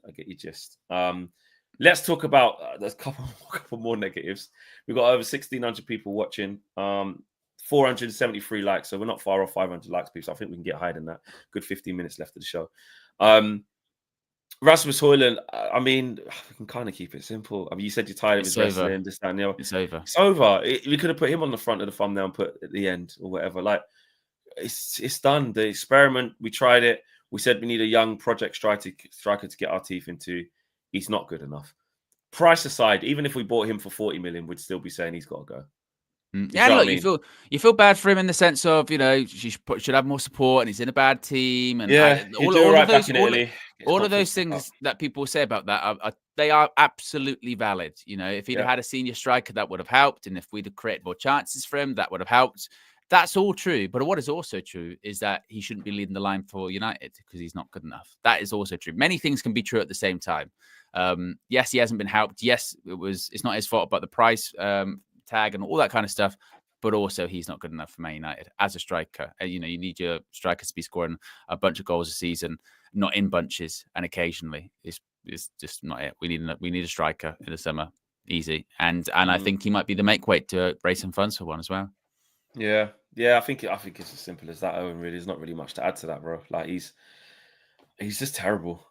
Let's talk about there's a couple more negatives. We've got over 1,600 people watching, 473 likes, so we're not far off 500 likes, people. So I think we can get higher than that. Good 15 minutes left of the show. Rasmus Hojlund, I mean, we can kind of keep it simple. I mean, you said you're tired of his wrestling, this, that, and the other. It's over. It's over. We could have put him on the front of the thumbnail and put at the end or whatever. Like, it's done. The experiment, we tried it. We said we need a young project striker to get our teeth into. He's not good enough. Price aside, even if we bought him for 40 million, we'd still be saying he's got to go. Yeah, look, you feel bad for him in the sense of she should have more support, and he's in a bad team, and all of those things that people say about that they are absolutely valid. If he'd have had a senior striker, that would have helped, and if we'd have created more chances for him, that would have helped. That's all true, but what is also true is that he shouldn't be leading the line for United because he's not good enough. That is also true. Many things can be true at the same time. Yes, he hasn't been helped. Yes, it's not his fault about the price tag and all that kind of stuff. but also he's not good enough for Man United as a striker. You know, you need your strikers to be scoring a bunch of goals a season, not in bunches and occasionally. It's just not it. We need a striker in the summer, easy. And I think he might be the make weight to raise some funds for one as well. Yeah, I think it's as simple as that. Owen, really, there's not really much to add to that, bro. Like he's just terrible.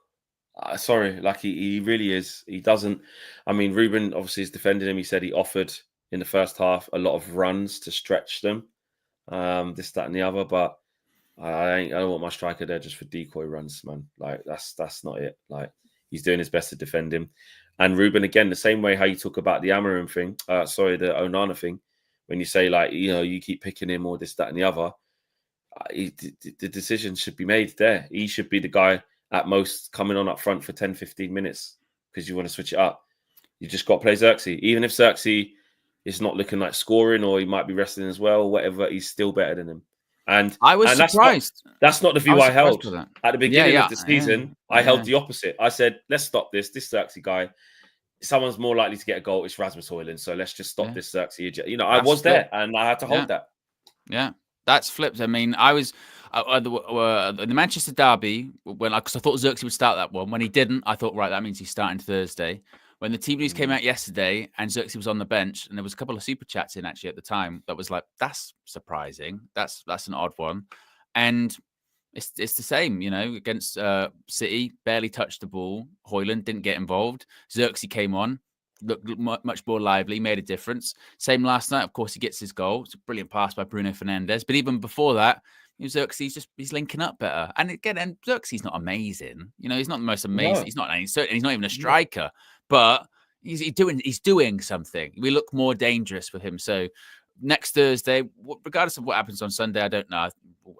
Sorry, like he really is. He doesn't. I mean, Ruben obviously is defending him. He said he offered in the first half a lot of runs to stretch them, this, that, and the other. But I don't want my striker there just for decoy runs, man. Like that's not it. Like he's doing his best to defend him. And Ruben, again, the same way how you talk about the Amorim thing, the Onana thing, when you say like, you know, you keep picking him or this, that, and the other, the decision should be made there. He should be the guy at most coming on up front for 10, 15 minutes because you want to switch it up. You just got to play Xerxes. Even if Xerxes is not looking like scoring or he might be resting as well, or whatever, he's still better than him. And I was surprised. That's not the view I held. At the beginning of the season, I held the opposite. I said, let's stop this. This Xerxes guy, someone's more likely to get a goal. It's Rasmus Hojlund. So let's just stop this Xerxes. You know, I was there and I had to hold that. Yeah, that's flipped. I mean, I was the Manchester derby because I thought Xerxes would start that one. When he didn't, I thought, right, that means he's starting Thursday. When the team news came out yesterday and Xerxes was on the bench, and there was a couple of super chats in actually at the time that was like, that's surprising. That's an odd one. And it's the same, you know, against City, barely touched the ball. Hojlund didn't get involved. Xerxes came on, looked much more lively, made a difference. Same last night, of course, he gets his goal. It's a brilliant pass by Bruno Fernandes. But even before that, Xerxes he's linking up better. And again, Xerxes not amazing. You know, he's not the most amazing. No. He's not even a striker, but he's doing something. We look more dangerous with him. So next Thursday, regardless of what happens on Sunday, I don't know.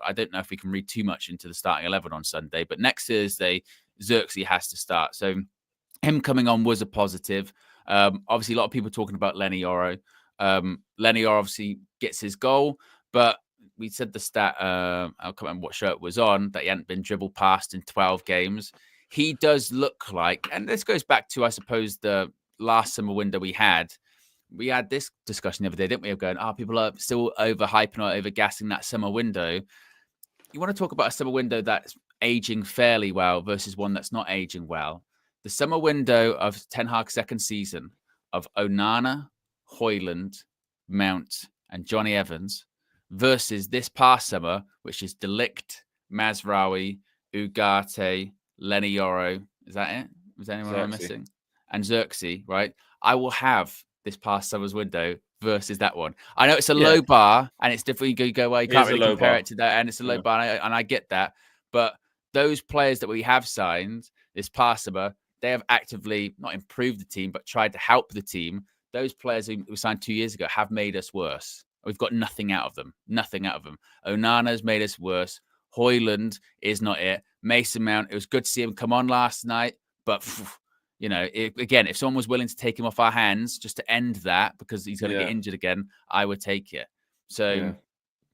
I don't know if we can read too much into the starting 11 on Sunday, but next Thursday, Xerxes has to start. So him coming on was a positive. Obviously, a lot of people talking about Lenny Yoro. Lenny Yoro obviously gets his goal, but we said the stat, I can't remember what shirt was on, that he hadn't been dribbled past in 12 games. He does look like, and this goes back to, I suppose, the last summer window we had. We had this discussion the other day, didn't we? Of going, people are still overhyping or overgassing that summer window. You want to talk about a summer window that's aging fairly well versus one that's not aging well. The summer window of Ten Hag's second season of Onana, Hojlund, Mount, and Johnny Evans versus this past summer, which is De Ligt, Mazraoui, Ugarte, Lenny Yoro. Is that it? Was there anyone I'm missing? And Xerxes, right? I will have this past summer's window versus that one. I know it's a low bar and it's different. You go, well, you can't really compare it to that. And it's a low bar. And I get that. But those players that we have signed this past summer, they have actively not improved the team, but tried to help the team. Those players who signed 2 years ago have made us worse. We've got nothing out of them. Onana's made us worse. Hojlund is not it. Mason Mount, it was good to see him come on last night. But, you know, again, if someone was willing to take him off our hands just to end that because he's going to get injured again, I would take it. So,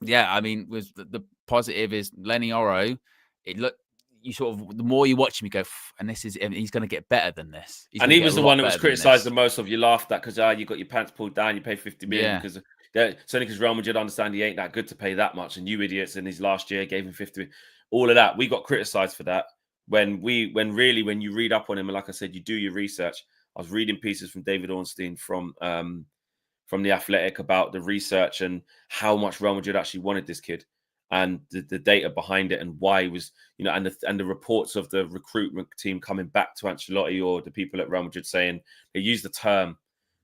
I mean, with the positive is Lenny Yoro. You sort of, the more you watch him, you go, and he's going to get better than this. He was the one that was criticised the most of. You laughed at because you got your pants pulled down, you paid 50 million because it's only because Real Madrid understand he ain't that good to pay that much, and you idiots in his last year gave him 50 million. All of that, we got criticised for that. When you read up on him, and like I said, you do your research. I was reading pieces from David Ornstein from The Athletic about the research and how much Real Madrid actually wanted this kid. And the data behind it and why he was, you know, and the reports of the recruitment team coming back to Ancelotti or the people at Real Madrid saying, they used the term,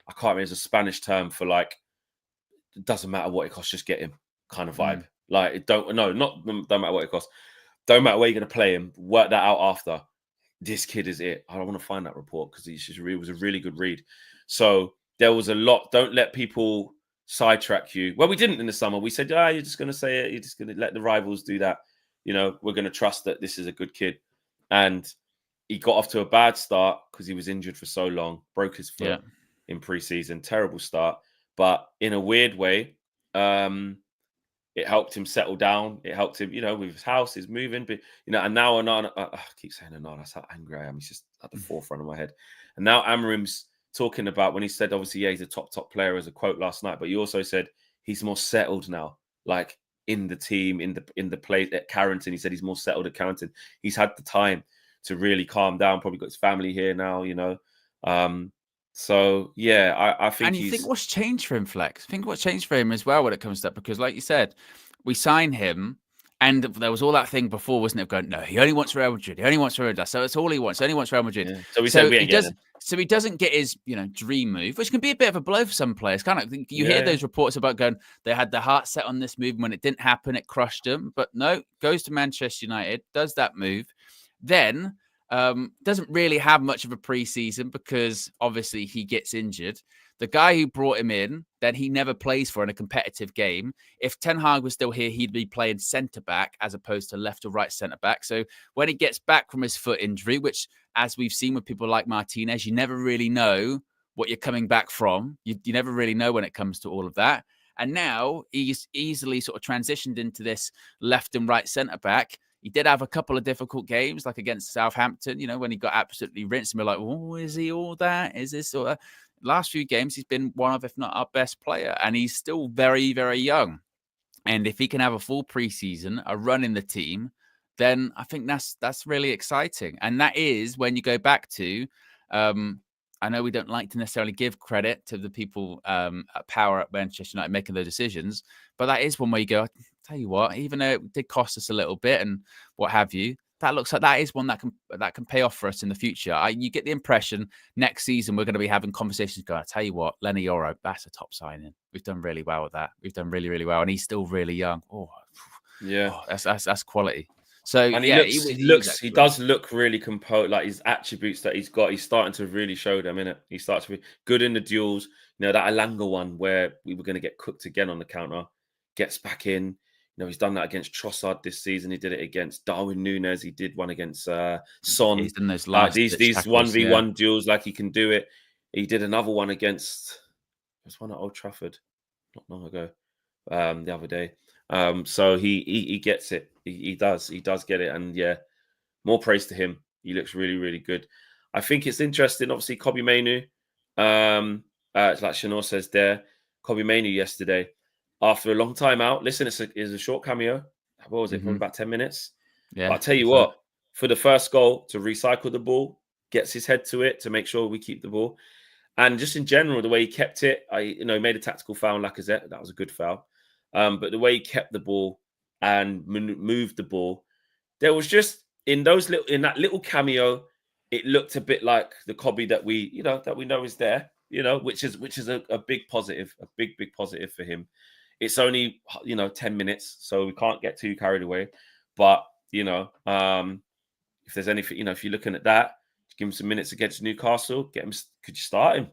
I can't remember, it's a Spanish term for like, it doesn't matter what it costs, just get him kind of vibe. Like, don't matter what it costs. Don't matter where you're going to play him, work that out after. This kid is it. I don't want to find that report because it was a really good read. So there was a lot. Don't let people sidetrack you. Well, we didn't in the summer. We said, you're just going to say it. You're just going to let the rivals do that. You know, we're going to trust that this is a good kid. And he got off to a bad start because he was injured for so long, broke his foot in pre-season. Terrible start. But in a weird way, it helped him settle down. It helped him, you know, with his house, his moving. But, you know, and now Onana, I keep saying Onana, that's how angry I am. He's just at the forefront of my head. And now Amorim's talking about when he said, obviously, he's a top player as a quote last night, but he also said he's more settled now, like in the team, in the play at Carrington. He said he's more settled at Carrington. He's had the time to really calm down. Probably got his family here now, you know. So yeah, I think. And you think what's changed for him, Flex? Think what's changed for him as well when it comes to that, because like you said, we sign him. And there was all that thing before, wasn't it? Going, no, he only wants Real Madrid. He only wants Real Madrid. So that's all he wants. He only wants Real Madrid. Yeah. So we said we ain't getting him. So he doesn't get his, dream move, which can be a bit of a blow for some players. Kind of, you hear those reports about going, they had their heart set on this move, and when it didn't happen, it crushed them. But no, goes to Manchester United, does that move, then doesn't really have much of a preseason because obviously he gets injured. The guy who brought him in, then he never plays for in a competitive game. If Ten Hag was still here, he'd be playing centre-back as opposed to left or right centre-back. So when he gets back from his foot injury, which, as we've seen with people like Martinez, you never really know what you're coming back from. You never really know when it comes to all of that. And now he's easily sort of transitioned into this left and right centre-back. He did have a couple of difficult games, like against Southampton, when he got absolutely rinsed. And we're like, oh, is he all that? Is this all that? Last few games, he's been one of, if not our best player, and he's still very, very young. And if he can have a full preseason, a run in the team, then I think that's really exciting. And that is when you go back to, I know we don't like to necessarily give credit to the people at power at Manchester United making those decisions, but that is one where you go, I tell you what, even though it did cost us a little bit and what have you, that looks like that is one that can pay off for us in the future. You get the impression next season we're going to be having conversations going, I tell you what, Lenny Yoro, that's a top signing. We've done really well with that. We've done really, really well. And he's still really young. That's quality. So and he does look really composed, like his attributes that he's got, he's starting to really show them, innit? He starts to be good in the duels. That Alanga one where we were going to get cooked again on the counter, gets back in. He's done that against Trossard this season. He did it against Darwin Núñez. He did one against Son. He's done those last these 1v1 duels, like he can do it. He did another one against, it was one at Old Trafford not long ago, the other day. So he gets it. He does get it. And yeah, more praise to him. He looks really, really good. I think it's interesting. Obviously, Kobbie Mainoo, it's like Shanor says there, Kobbie Mainoo yesterday, after a long time out. Listen, it's a short cameo. What was it? Probably about 10 minutes. Yeah. But I'll tell you what, for the first goal, to recycle the ball, gets his head to it to make sure we keep the ball. And just in general, the way he kept it, made a tactical foul on Lacazette. That was a good foul. But the way he kept the ball and moved the ball, there was just in that little cameo, it looked a bit like the Kobbie that we know is there, which is a big positive, a big positive for him. It's only 10 minutes, so we can't get too carried away. But if there's anything, if you're looking at that, give him some minutes against Newcastle. Could you start him?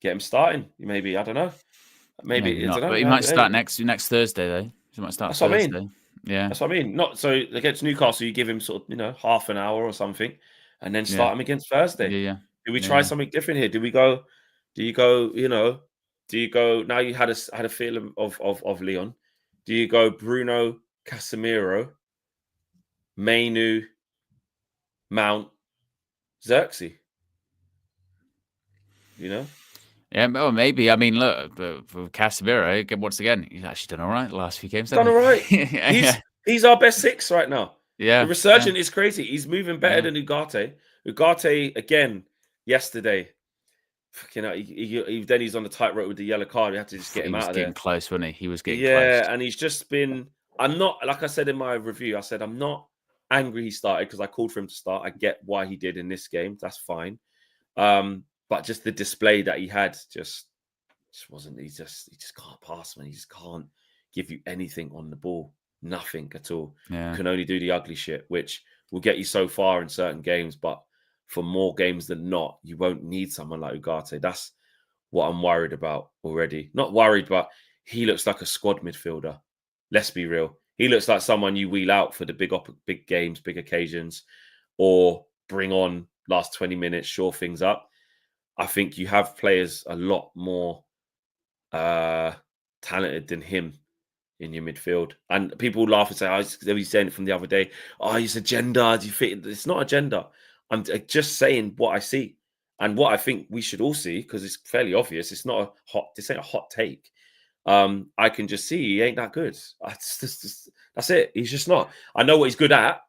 Get him starting. Maybe, I don't know. Maybe not, but he might start next Thursday though. He might start. That's Thursday. what I mean. Yeah, that's what I mean. Not so against Newcastle, you give him sort of half an hour or something, and then start him against Thursday. Yeah. Do we try something different here? Do you go? Now you had a feeling of Leon. Do you go Bruno, Casemiro, Mainoo, Mount, Xerxes? Yeah, well, maybe. I mean, look, for Casemiro, once again, he's actually done all right the last few games. Done all right. He's our best six right now. Yeah, the resurgence is crazy. He's moving better than Ugarte. Ugarte again yesterday. Then he's on the tightrope with the yellow card. We had to just get him out of there. He was getting close, wasn't he? He was getting close. Yeah, and he's just been. I'm not, like I said in my review, I said I'm not angry he started because I called for him to start. I get why he did in this game. That's fine. But just the display that he had just wasn't. He just can't pass, man. He just can't give you anything on the ball. Nothing at all. Yeah. You can only do the ugly shit, which will get you so far in certain games. But for more games than not, you won't need someone like Ugarte. That's what I'm worried about already. Not worried, but he looks like a squad midfielder. Let's be real. He looks like someone you wheel out for the big games, big occasions, or bring on last 20 minutes, shore things up. I think you have players a lot more talented than him in your midfield. And people laugh and say, they were saying it from the other day, it's agenda. Do you fit? It's not agenda. I'm just saying what I see and what I think we should all see, because it's fairly obvious. This ain't a hot take. I can just see he ain't that good. That's it. He's just not. I know what he's good at.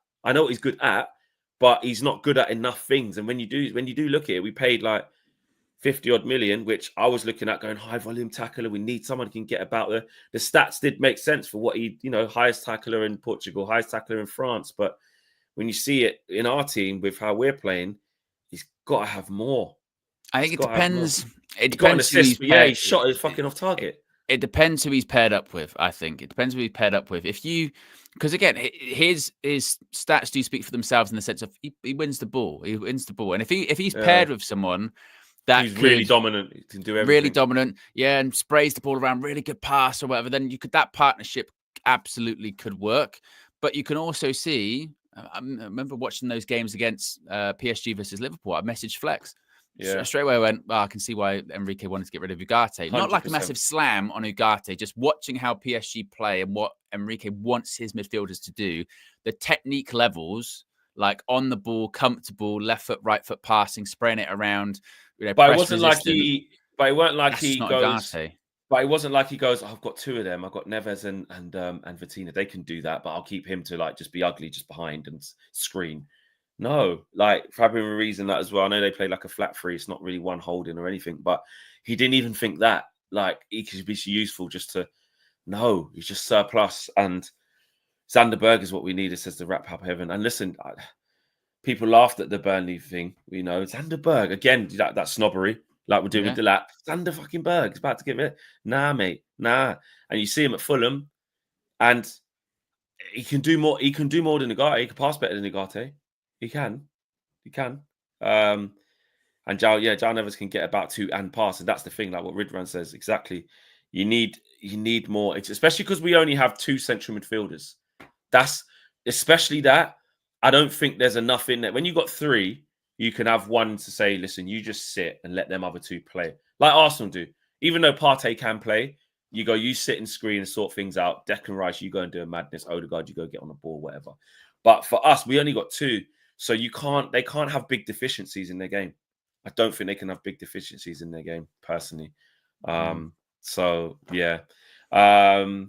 But he's not good at enough things. And when you do look at it, we paid like 50 odd million, which I was looking at going high volume tackler. We need someone who can get about the stats did make sense for what he, highest tackler in Portugal, highest tackler in France. But when you see it in our team with how we're playing, he's got to have more. I think it depends. It depends. He shot his fucking off target. It depends who he's paired up with. I think it depends who he's paired up with. Because again, his stats do speak for themselves in the sense of he wins the ball. He wins the ball, and if he's paired with someone he's really dominant, he can do everything. Really dominant, yeah, and sprays the ball around, really good pass or whatever, then that partnership absolutely could work. But you can also see, I remember watching those games against PSG versus Liverpool. I messaged Flex. Yeah. Straight away I went, I can see why Enrique wanted to get rid of Ugarte. 100%. Not like a massive slam on Ugarte, just watching how PSG play and what Enrique wants his midfielders to do. The technique levels, like on the ball, comfortable, left foot, right foot passing, spraying it around. But it wasn't like he goes, I've got two of them. I've got Neves and Vitina. They can do that, but I'll keep him to like just be ugly just behind and screen. No, like Fabio Ruiz and that as well. I know they play like a flat three. It's not really one holding or anything, but he didn't even think that. Like he could be useful just to. No, he's just surplus. And Zanderberg is what we needed, says the Rap Hub Heaven. And listen, people laughed at the Burnley thing. Zanderberg again. That snobbery, like we're doing with the lap. Zander fucking Berg is about to give it. Nah, mate, nah. And you see him at Fulham, and he can do more. He can do more than Ugarte. He can pass better than Ugarte. He can. And João Neves can get about two and pass. And that's the thing, like what Ridwan says, exactly. You need more, especially because we only have two central midfielders. I don't think there's enough in there. When you've got three, you can have one to say, listen, you just sit and let them other two play. Like Arsenal do. Even though Partey can play, you sit and screen and sort things out. Declan Rice, you go and do a madness. Odegaard, you go get on the ball, whatever. But for us, we only got two. So they can't have big deficiencies in their game. I don't think they can have big deficiencies in their game, personally. So yeah. I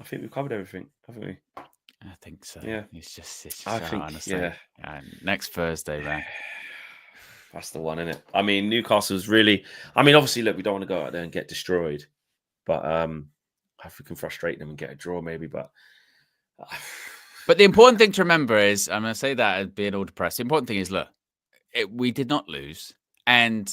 think we've covered everything, haven't we? I think so. Yeah. It's just honestly. Yeah. Next Thursday, man. That's the one, isn't it? I mean, Newcastle's really, obviously, look, we don't want to go out there and get destroyed. But if we can frustrate them and get a draw, maybe, but the important thing to remember is, I'm going to say that as being all depressed. The important thing is, look, we did not lose. And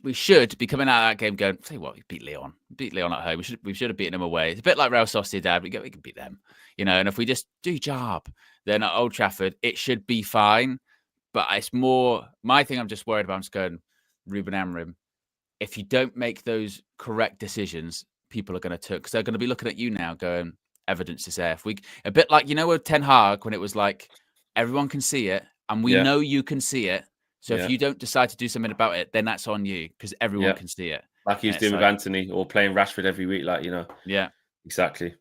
we should be coming out of that game going, say what, we beat Leon at home. We should have beaten them away. It's a bit like Real Sociedad. We can beat them, and if we just do job, then at Old Trafford, it should be fine. But it's more, my thing I'm just worried about, I'm just going, Ruben Amorim, if you don't make those correct decisions, people are going to because they're going to be looking at you now going, evidence is there. A bit like, with Ten Hag, when it was like, everyone can see it, and we know you can see it. So if you don't decide to do something about it, then that's on you, because everyone can see it. Like he was doing with Anthony, or playing Rashford every week, Yeah. Exactly.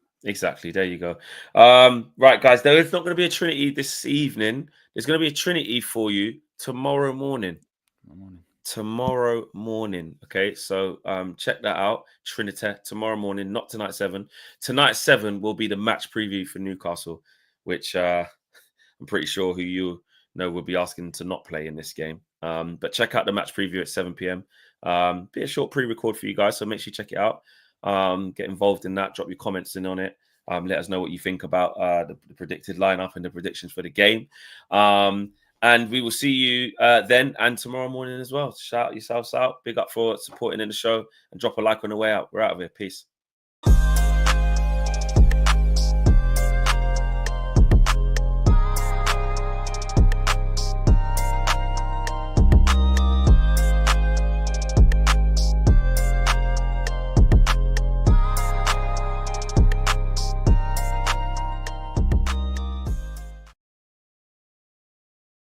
There you go. Right, guys, there is not going to be a Trinity this evening. There's going to be a Trinity for you tomorrow morning. Tomorrow morning. Okay, so check that out. Trinity tomorrow morning, not tonight 7. Tonight 7 will be the match preview for Newcastle, which I'm pretty sure who will be asking to not play in this game. But check out the match preview at 7 p.m. Be a short pre-record for you guys, so make sure you check it out. Get involved in that. Drop your comments in on it. Let us know what you think about the predicted lineup and the predictions for the game. And we will see you then and tomorrow morning as well. Shout yourselves out. Big up for supporting in the show, and drop a like on the way out. We're out of here. Peace.